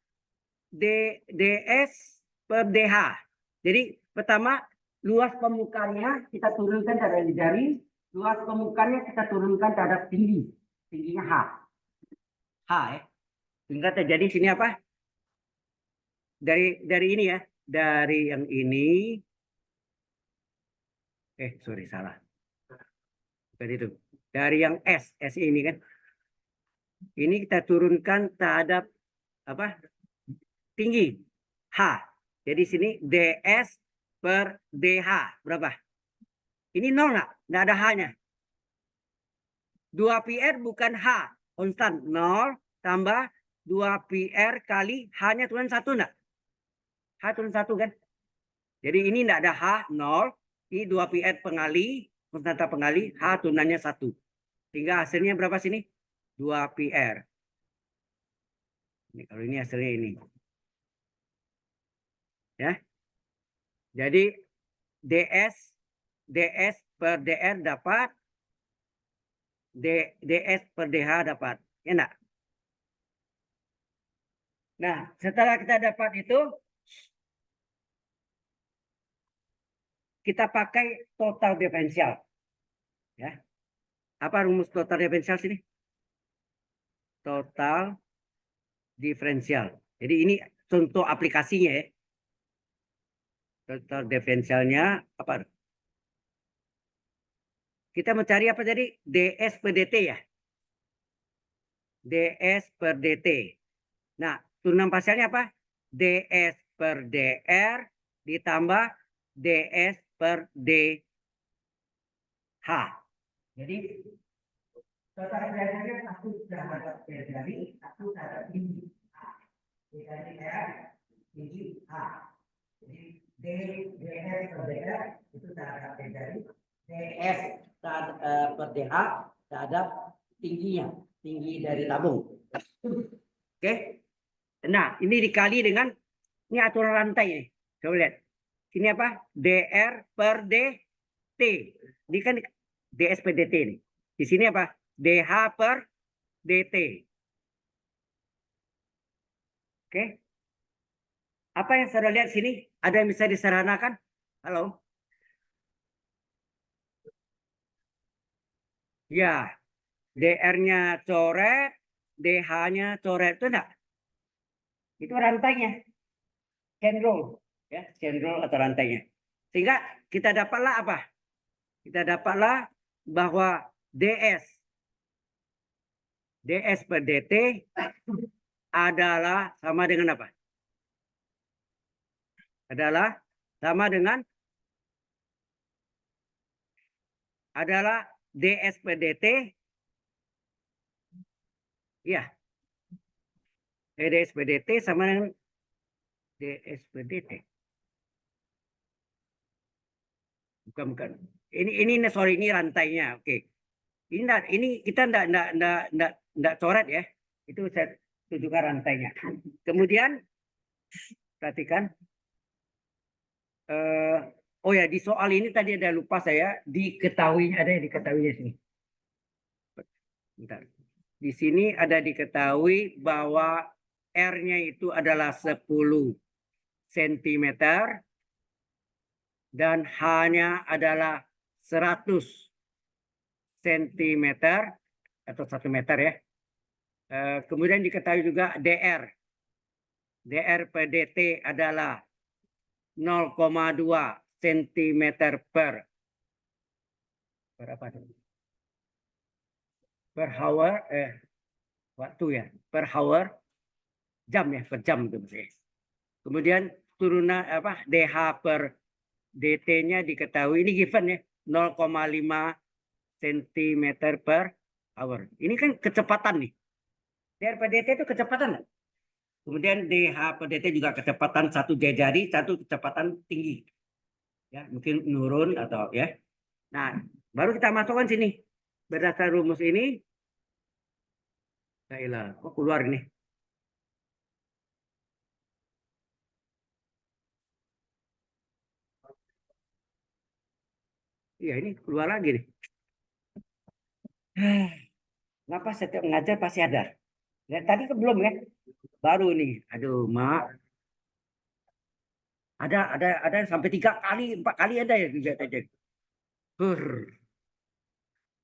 [SPEAKER 1] DS per DH. Jadi pertama luas permukaannya kita turunkan dari jari. Luas permukaannya kita turunkan terhadap tinggi. Tingginya H. H ya. Sehingga terjadi sini apa? Dari ini ya. Dari yang ini. Sorry salah. Seperti itu. Dari yang S ini kan. Ini kita turunkan terhadap apa? Tinggi H. Jadi sini DS per DH berapa? Ini nol nggak? Nggak ada H-nya. 2PR bukan H. Konstan 0 tambah 2PR kali H-nya turun 1 enggak? H turun 1 kan? Jadi ini enggak ada H, 0. Ini 2PR pengali, konstanta pengali, H turunannya 1. Sehingga hasilnya berapa sini? 2PR. Ini, kalau ini hasilnya ini. Ya. Jadi DS per DR dapat, DS per DH dapat. Ya enggak? Nah, setelah kita dapat itu, kita pakai total diferensial. Ya. Apa rumus total diferensial sini? Total diferensial. Jadi ini contoh aplikasinya ya. Total diferensialnya apa? Kita mencari apa tadi? DS per DT ya. DS per DT. Nah, turunan parsialnya apa? DS per DR ditambah DS per DH. Jadi total diferensialnya satu terhadap dari satu terhadap tinggi dari R tinggi H. Jadi DS per DR itu terhadap dari DS per DH terhadap tingginya, tinggi dari tabung. Oke. Nah, ini dikali dengan ini aturan rantai ini. Coba lihat. Ini apa? DR per DT. Ini kan DS per DT ini. Di sini apa? DH per DT. Oke. Apa yang saudara lihat sini? Ada yang bisa disederhanakan? Halo? Ya, DR-nya coret, DH-nya coret. Itu enggak? Itu rantainya. Chain rule. Ya, chain rule atau rantainya. Sehingga kita dapatlah apa? Kita dapatlah bahwa DS per DT adalah sama dengan apa? Adalah sama dengan DS per DT. Ya. DS per DT sama dengan DS per DT. Bukan. Ini sorry, ini rantainya. Oke. Ini kita enggak coret ya. Itu saya tunjukkan rantainya. Kemudian perhatikan. Oh ya, di soal ini tadi ada lupa saya, diketahui ada yang diketahuinya sini. Bentar. Di sini ada diketahui bahwa R-nya itu adalah 10 cm dan H-nya adalah 100 cm atau 1 meter ya. Kemudian diketahui juga DR per DT adalah 0,2 cm per hour, waktu ya, per hour, jam ya, per jam itu. Kemudian turunan apa DH per DT-nya diketahui, ini given ya, 0,5 cm per hour. Ini kan kecepatan nih. DR per DT itu kecepatan. Kemudian DH per DT juga kecepatan satu jari, satu kecepatan tinggi. Ya, mungkin nurun atau ya. Nah, baru kita masukkan sini. Berdasarkan rumus ini, kok keluar ini? Iya, ini keluar lagi nih. Kenapa setiap mengajar pasti ada? Ya, tadi kan belum ya? Baru nih. Aduh, Mak. Ada sampai 3 kali, 4 kali ada ya juga aja.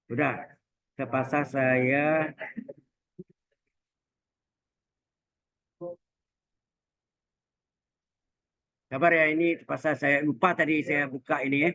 [SPEAKER 1] Udah, terpaksa saya sabar ya, ini terpaksa saya lupa tadi saya buka ini ya.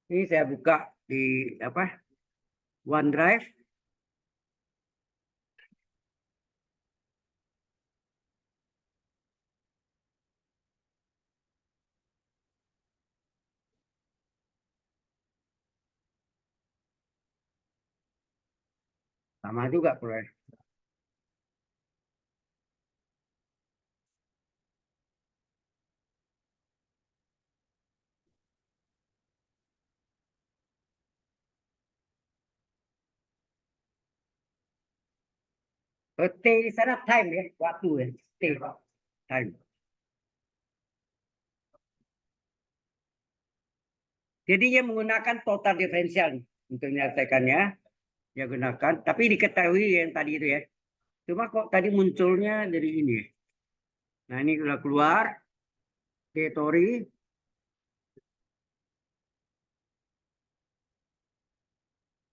[SPEAKER 1] Ini saya buka di apa OneDrive. Sama juga proyek. T di sana time ya, waktu ya. T time. Jadi dia menggunakan total diferensial nih untuk menyelesaikannya. Dia gunakan, tapi diketahui yang tadi itu ya. Cuma kok tadi munculnya dari ini ya. Nah ini udah keluar teori.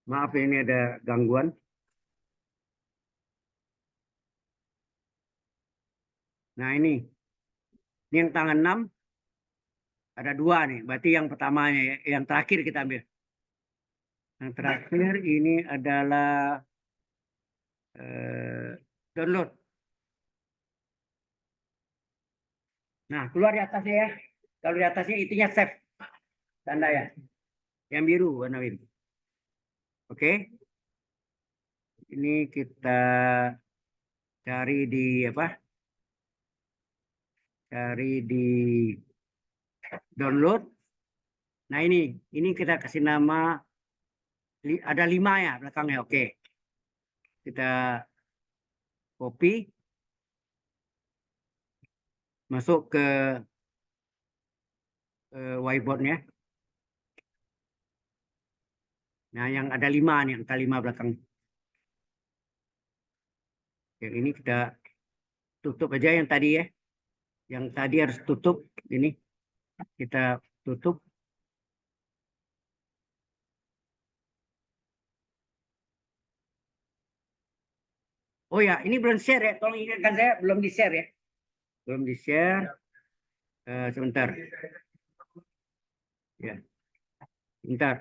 [SPEAKER 1] Maaf ini ada gangguan. Nah ini yang tangan 6 ada dua nih. Berarti yang pertamanya ya, yang terakhir kita ambil. Yang terakhir ini adalah download. Nah keluar di atasnya ya. Kalau di atasnya itunya save tanda ya. Yang biru warna biru. Oke. Ini kita cari di apa? Cari di download. Nah ini kita kasih nama ada 5 ya belakangnya. Oke, kita copy masuk ke whiteboardnya. Nah yang ada 5 nih, angka 5 belakang. Yang ini kita tutup aja yang tadi ya. Yang tadi harus tutup. Ini kita tutup. Oh ya, ini belum share ya. Tolong ingatkan saya belum di share ya. Belum di share. Sebentar. Ya, sebentar.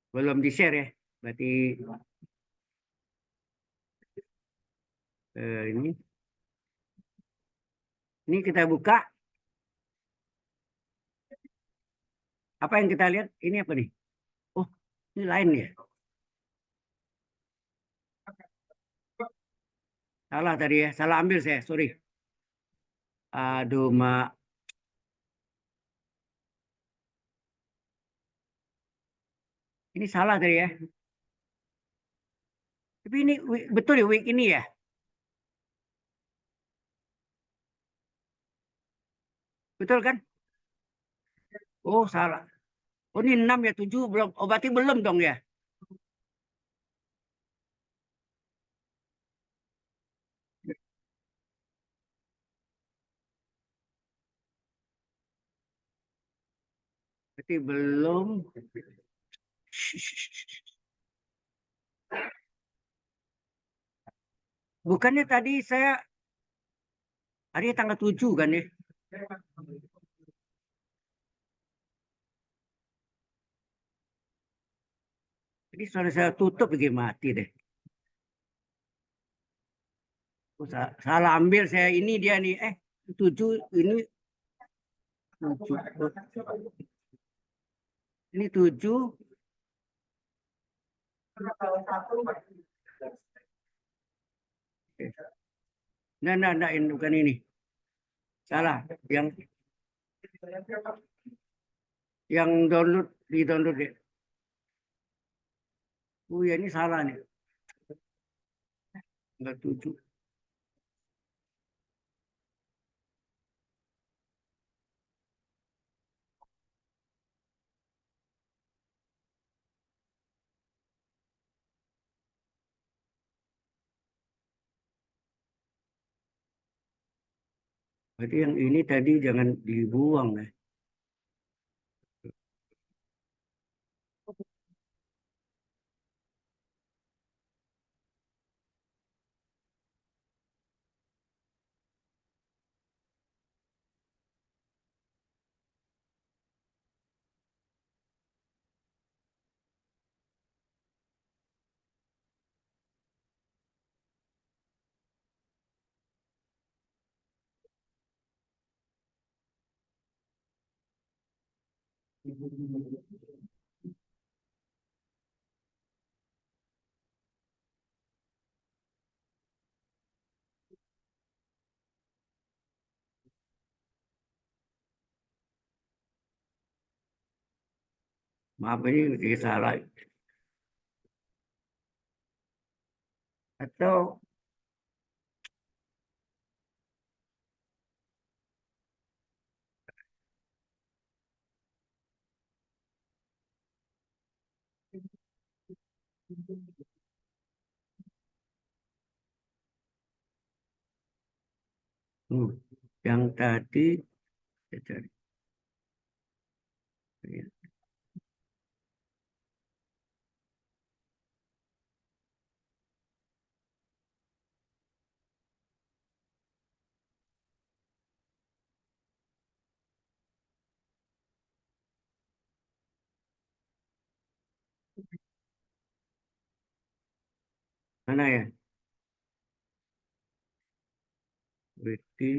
[SPEAKER 1] Belum di share ya. Berarti ini kita buka. Apa yang kita lihat? Ini apa nih? Oh, ini lain ya. Salah tadi ya. Salah ambil saya. Sorry. Aduh, Mak. Ini salah tadi ya. Tapi ini betul ya week ini ya. Betul kan? Oh, salah. Oh, ini 6 ya, 7 belum. Oh, berarti belum dong ya. Berarti belum. Bukannya tadi saya hari tanggal 7 kan ya. Jadi sudah saya tutup lagi mati deh. Oh, salah ambil saya ini dia nih. 7 ini 7. Ini 7. Nah, ini bukan ini. Salah. Yang download di download ya. Oh ya ini salah nih. Enggak 7. Berarti yang ini tadi jangan dibuang ya. Maaf ini salah. Atau yang tadi saya cari. Mana ya? Wiki.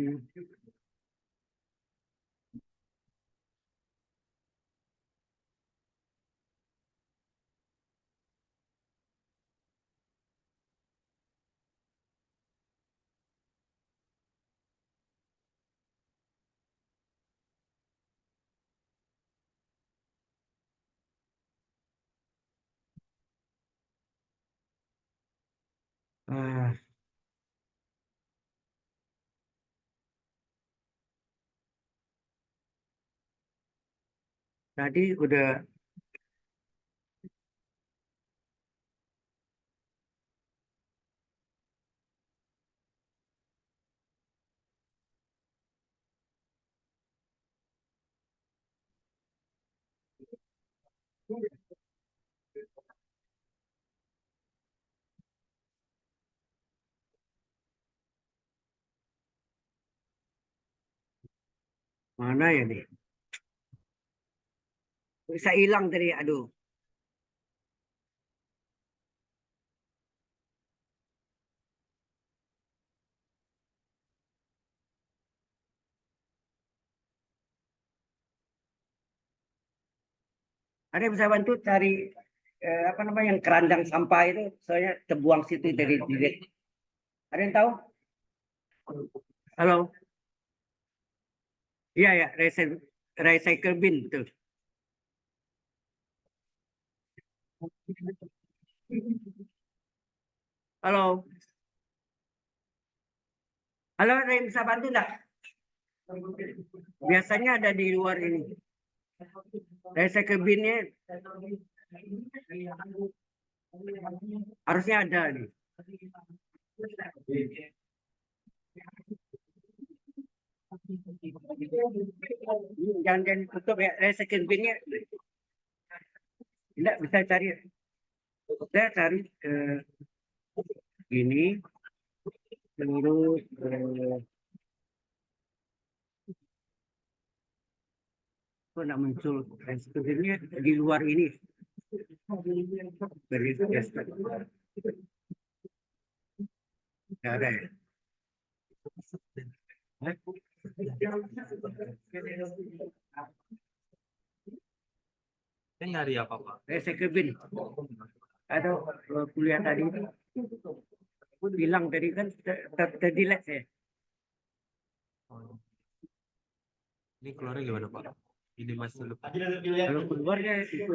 [SPEAKER 1] Ah, tadi udah mana ya nih? Bisa hilang tadi, aduh. Ada yang bisa bantu cari apa namanya yang keranjang sampah itu, soalnya terbuang situ dari direct. Ada yang tahu? Halo? Iya ya, recycle bin tuh. Halo? Halo, ada yang bisa bantu enggak? Biasanya ada di luar ini. Recycle binnya harusnya ada nih. Jangan tutup ya, recycle binnya. Enggak bisa cari. Saya cari ini terus kok enggak muncul recycle binnya di luar ini. Dari desktop. Enggak ada ya.
[SPEAKER 2] Ini nyari apa, Pak?
[SPEAKER 1] Recycle bin. Atau kuliah tadi bilang tadi kan terdelete saya.
[SPEAKER 2] Ini keluarnya gimana, Pak? Ini Mas dulu.
[SPEAKER 1] Kalau keluarnya itu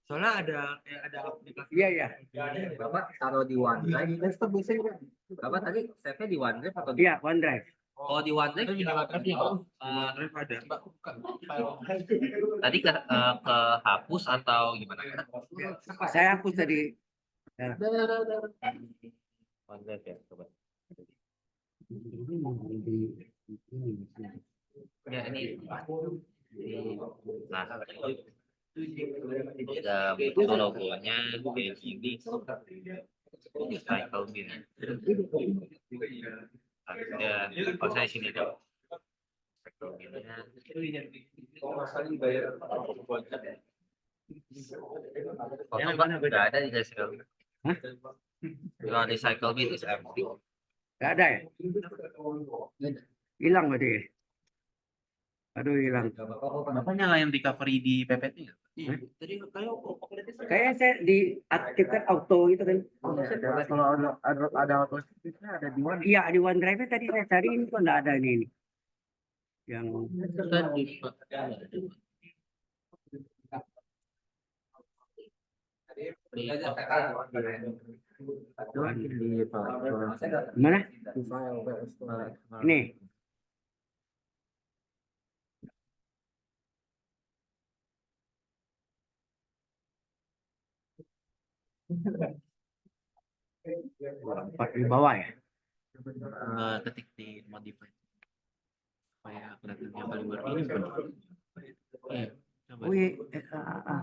[SPEAKER 2] Soalnya ada aplikasi.
[SPEAKER 1] iya ya.
[SPEAKER 3] Bapak taruh di OneDrive. Bapak tadi save-nya di OneDrive atau di
[SPEAKER 1] Iya, OneDrive.
[SPEAKER 3] Oh, di OneDrive
[SPEAKER 2] Tapi
[SPEAKER 3] juga
[SPEAKER 2] OneDrive ya, Pak. OneDrive ada.
[SPEAKER 3] tadi kehapus atau gimana?
[SPEAKER 1] Saya hapus tadi.
[SPEAKER 3] OneDrive ya, coba. Ya ini nah ada bentuk logonya kayak gini di cycle bin ada saya sini dong cycle binnya nggak ada di cycle bin. Kalau di cycle bin is empty.
[SPEAKER 1] Nggak ada ya? Hilang berarti ya? Aduh hilang.
[SPEAKER 2] Bapak nyalain recovery di PPT nggak?
[SPEAKER 3] Tadi kayak
[SPEAKER 1] Kayaknya saya diaktifkan auto gitu kan.
[SPEAKER 2] Kalau ada auto shiftnya ada di mana?
[SPEAKER 1] Iya di OneDrive tadi saya cari ini kok nggak ada ini. Yang
[SPEAKER 3] tadi
[SPEAKER 1] mana? Ini. Empat di bawah ya.
[SPEAKER 3] ketik di modify supaya kelihatannya paling baru ini bukan? Iya, coba.
[SPEAKER 1] Oh iya,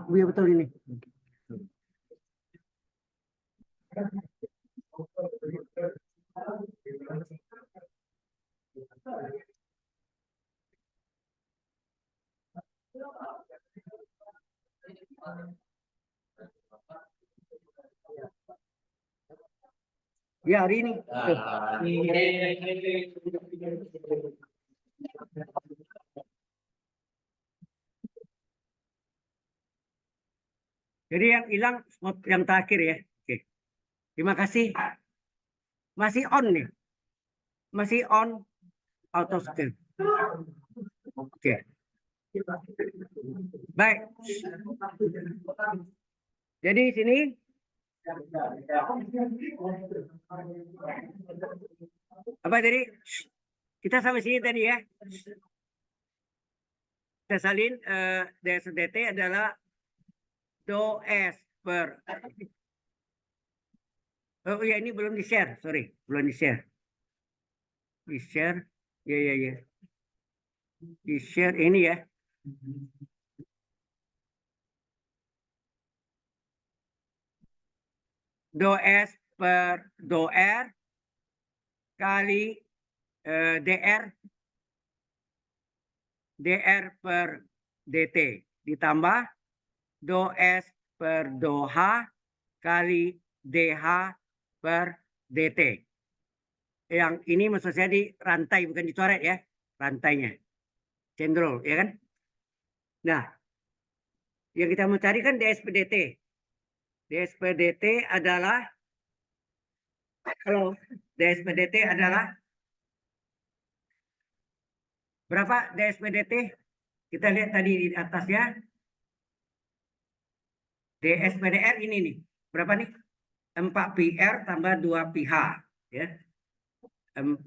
[SPEAKER 1] oh iya betul ini. Ya hari ini. Tuh. Jadi yang hilang yang terakhir ya. Oke. Terima kasih. Masih on nih. Masih on auto skill. Oke. Baik. Jadi sini apa tadi? Kita sampai sini tadi ya. Kita salin DSDT adalah do S per. Oh ya ini belum di share, sorry, belum di share. Di share, ya. Di share ini ya. Do S per do R kali DR per DT ditambah do S per do H kali DH per DT. Yang ini maksud saya di rantai bukan dicoret ya, rantainya. Cendrol, ya kan? Nah, yang kita mau cari kan DS per DT. DS per DT adalah kalau DS per DT adalah berapa DS per DT? Kita lihat tadi di atasnya. DS per DR ini nih. Berapa nih? 4 PR tambah 2 PH. Ya. 4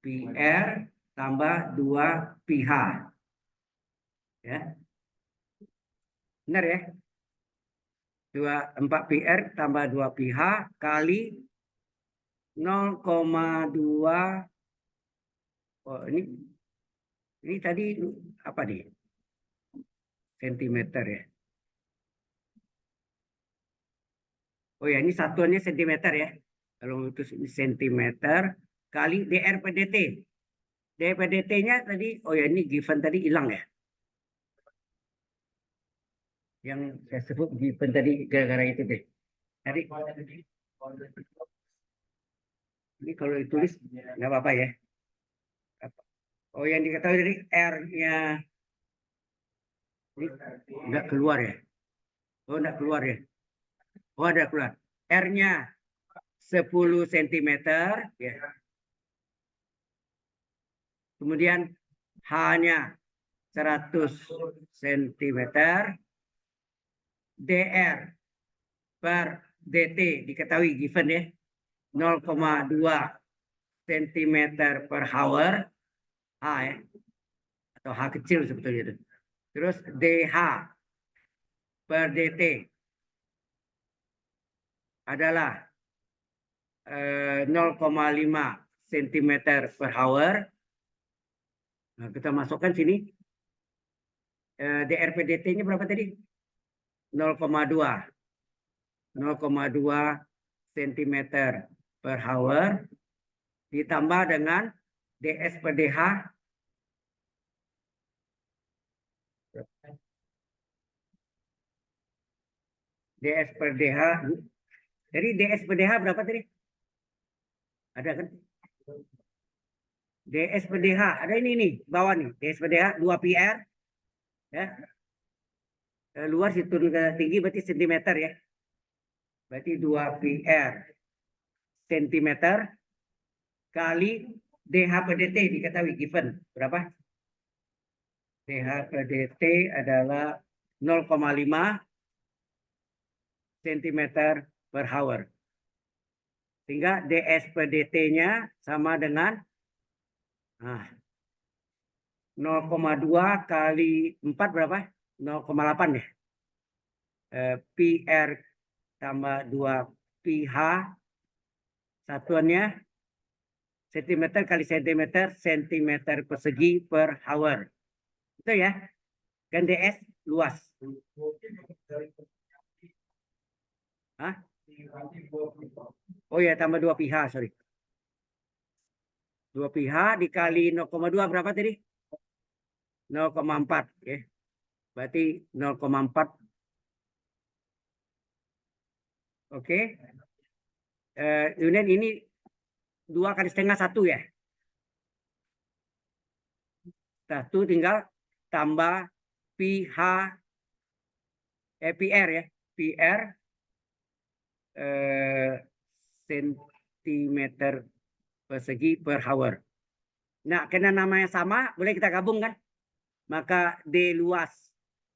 [SPEAKER 1] PR tambah 2 PH. Ya. Benar ya? 4 PR tambah 2 PH kali 0,2. Oh, ini tadi apa nih? Sentimeter ya. Oh ya, ini satuannya sentimeter ya. Kalau itu sentimeter kali DR per DT. DR per DT-nya tadi, oh ya ini given tadi hilang ya. Yang saya sebut given tadi gara-gara itu deh. Tadi ini kalau ditulis nggak apa-apa ya. Oh yang diketahui dari R-nya ini nggak keluar ya. Oh nggak keluar ya. Oh ada keluar. R-nya 10 cm ya. Kemudian H-nya 100 cm. DR per DT diketahui given ya. 0,2 cm per hour. H ya. Atau H kecil sebetulnya itu. Terus DH per DT adalah 0,5 cm per hour. Nah, kita masukkan sini. DR per DT-nya berapa tadi? 0,2. 0,2 cm per hour. Ditambah dengan DS per DH. DS per DH. Jadi DS per DH berapa tadi? Ada kan? DS per DH. Ada ini nih, bawah nih. DS per DH 2 PR. Ya. Luar situ turun ke tinggi berarti sentimeter ya. Berarti 2 PR sentimeter kali DH per DT diketahui given. Berapa? DH per DT adalah 0,5 cm per hour. Sehingga DS per DT-nya sama dengan 0,2 kali 4 berapa? 0,8 ya. PR tambah 2 PH satuannya sentimeter kali sentimeter, sentimeter persegi per hour. Itu ya. Kan DS luas. Hah? Oh ya, tambah 2 PH, sorry. 2 PH dikali 0,2 berapa tadi? 0,4 ya. Berarti 0,4. Oke. Kemudian ini 2 kali setengah 1 ya. 1 tinggal tambah PH PR ya. PR sentimeter persegi per hour. Nah, karena namanya sama, boleh kita gabung kan? Maka D luas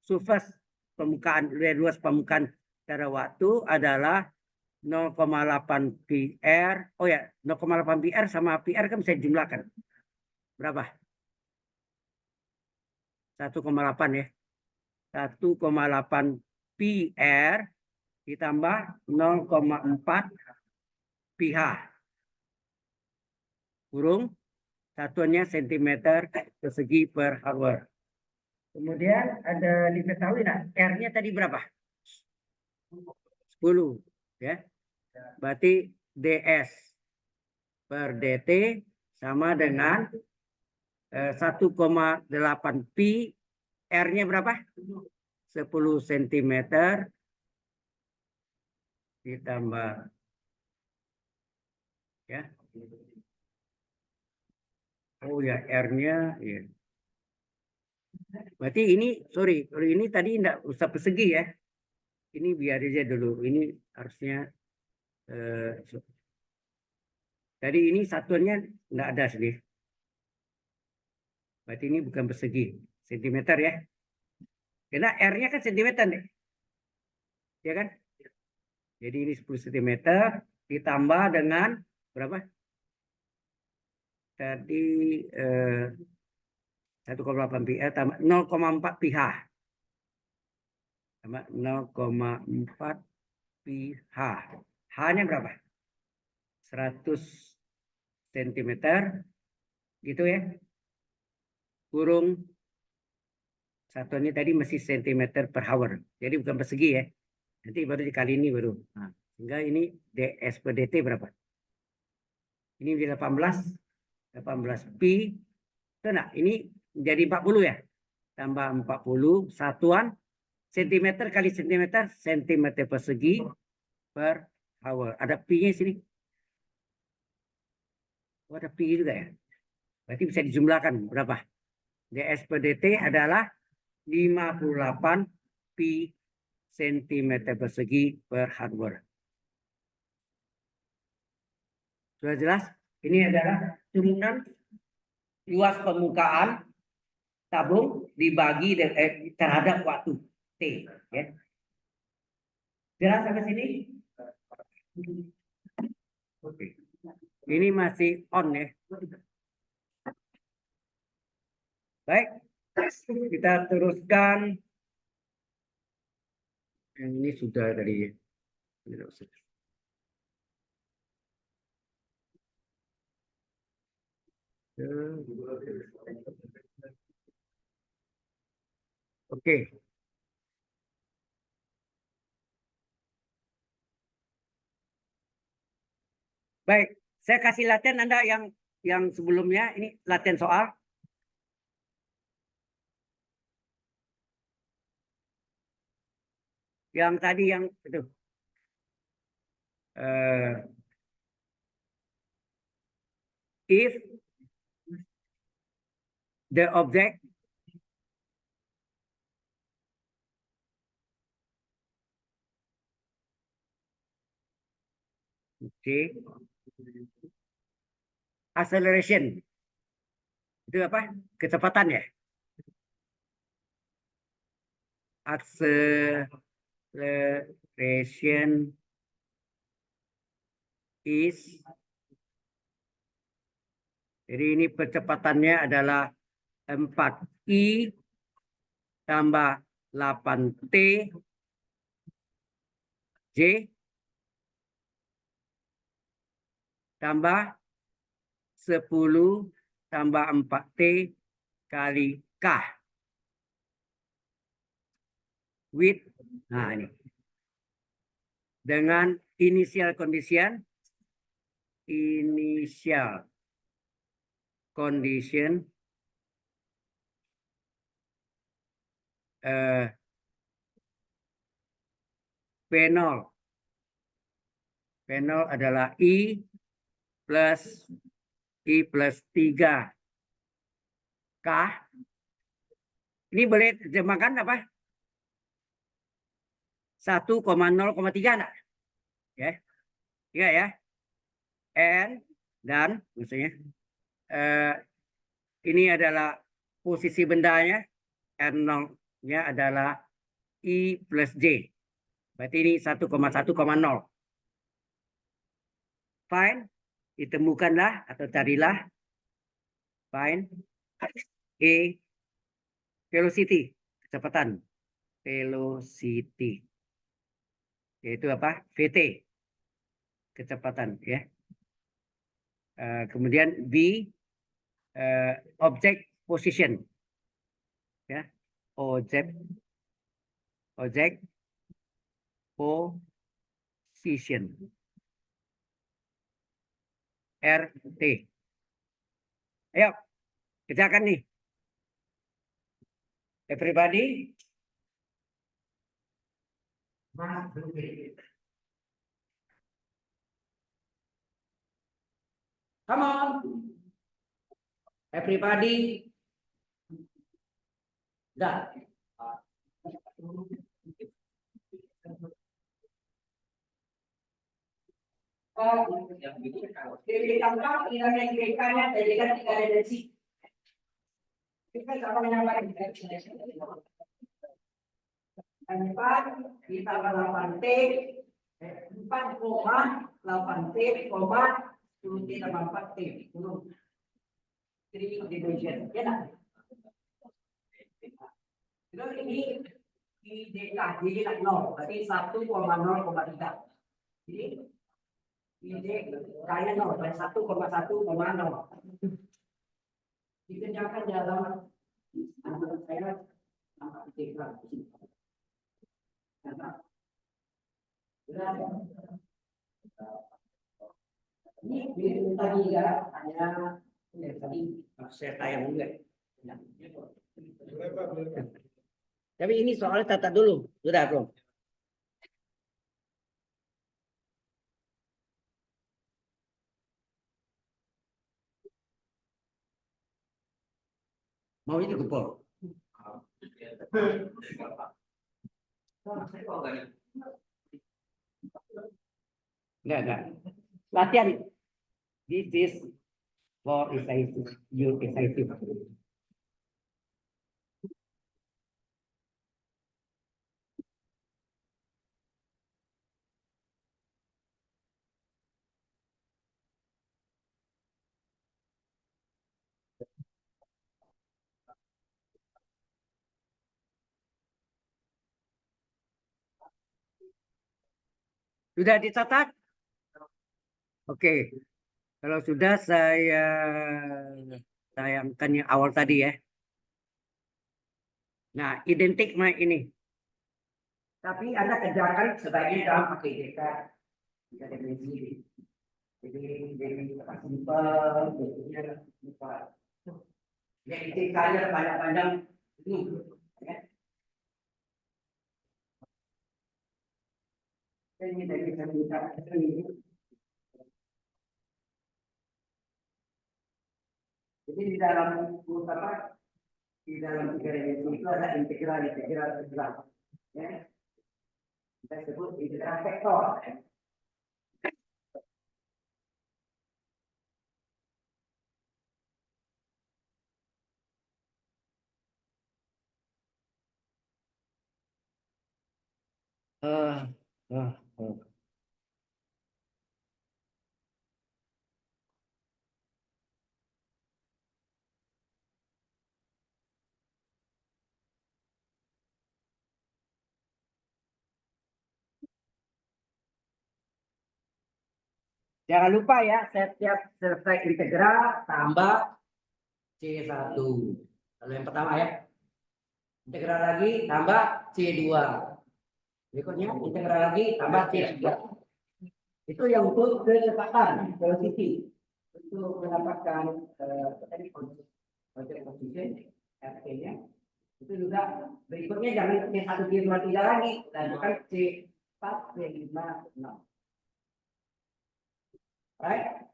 [SPEAKER 1] surface permukaan, D luas permukaan secara waktu adalah 0,8 PR. Oh ya, 0,8 PR sama PR kan bisa dijumlahkan. Berapa? 1,8 ya. 1,8 PR ditambah 0,4 PH. Kurung satuannya sentimeter persegi per hour. Kemudian ada diketahui nah, R-nya tadi berapa? 10 ya. Berarti DS per DT sama dengan 1,8 Pi. R-nya berapa? 10 cm ditambah ya. Oh ya, R-nya ya. Berarti ini sorry, kalau ini tadi enggak usah persegi ya. Ini biar aja dulu. Ini harusnya tadi ini satuannya enggak ada sini. Berarti ini bukan persegi, sentimeter ya. Karena R-nya kan sentimeter deh. Ya kan? Jadi ini 10 cm ditambah dengan berapa? Tadi 1,8 PR tambah 0,4 PH. Tambah 0,4 PH. H-nya berapa? 100 cm. Gitu ya. Kurung satuannya tadi masih centimeter per hour. Jadi bukan persegi ya. Nanti baru dikali ini baru. Nah, sehingga ini DS per DT berapa? Ini di 18 pi. Nah, ini jadi 40 ya. Tambah 40 satuan sentimeter kali sentimeter, sentimeter persegi per hour. Ada pi-nya sini. Oh, ada pi juga ya. Berarti bisa dijumlahkan berapa? DS per DT adalah 58 pi sentimeter persegi per hour. Sudah jelas? Ini adalah turunan luas permukaan tabung dibagi terhadap waktu T. Ya. Jelas sampai sini? Oke. Ini masih on ya. Baik, kita teruskan. Yang ini sudah dari Oke. Baik, saya kasih latihan Anda yang sebelumnya ini latihan soal. Yang tadi yang itu. If the object okay. Acceleration itu apa? Kecepatan ya? Acceleration is, jadi ini percepatannya adalah 4I tambah 8T J tambah 10 tambah 4T kali K. With, nah ini. Dengan initial condition P0 adalah I plus 3 K. Ini boleh terjemahkan apa? 1,0,3 enggak? Ya. Iya ya. N dan maksudnya ini adalah posisi bendanya, R0-nya adalah I plus J. Berarti ini 1,1,0. Find, ditemukanlah atau carilah. Find E velocity, kecepatan. Velocity. Yaitu apa? VT. Kecepatan ya. Kemudian B object position. Ya. Object position. RT. Ayo, kerjakan nih. Everybody. Come on. Everybody. Dah. Empat ditambah 8T, 4,8T, 10T tambah 4T. Jadi division, ya nak? Terus ini IDK, jadi 0, berarti 1,0,3. Jadi ID kaya 0, berarti 1,1,0. Dikerjakan dalam saya IDK. Ini tadi ya hanya tadi saya tayang juga. Tapi ini soalnya tata dulu, sudah belum? Mau ini gempol? Enggak. Latihan. This is for exercise. You exercise. Sudah dicatat? Oke. Kalau sudah saya tayangkan yang awal tadi ya. Nah, identik sama ini. Tapi Anda kerjakan sebaiknya dalam APDK. Jadi simpel, bentuknya simpel. Ya, ITK-nya panjang-panjang ini. Ya. Ini dari ini. Jadi di dalam apa? Di dalam tiga dimensi itu ada integral, integral, integral. Ya. Kita sebut integral vektor. Ya. Uh, uh, uh. Jangan lupa ya, setiap selesai integral tambah C1. Lalu yang pertama ya, integral lagi tambah C2. Berikutnya integral lagi tambah C3. Itu yang untuk kecepatan, velocity. Untuk mendapatkan tadi position, RT-nya. Itu juga berikutnya jangan C1, C2, 3 lagi. Dan bukan C4, C5, 6. Right?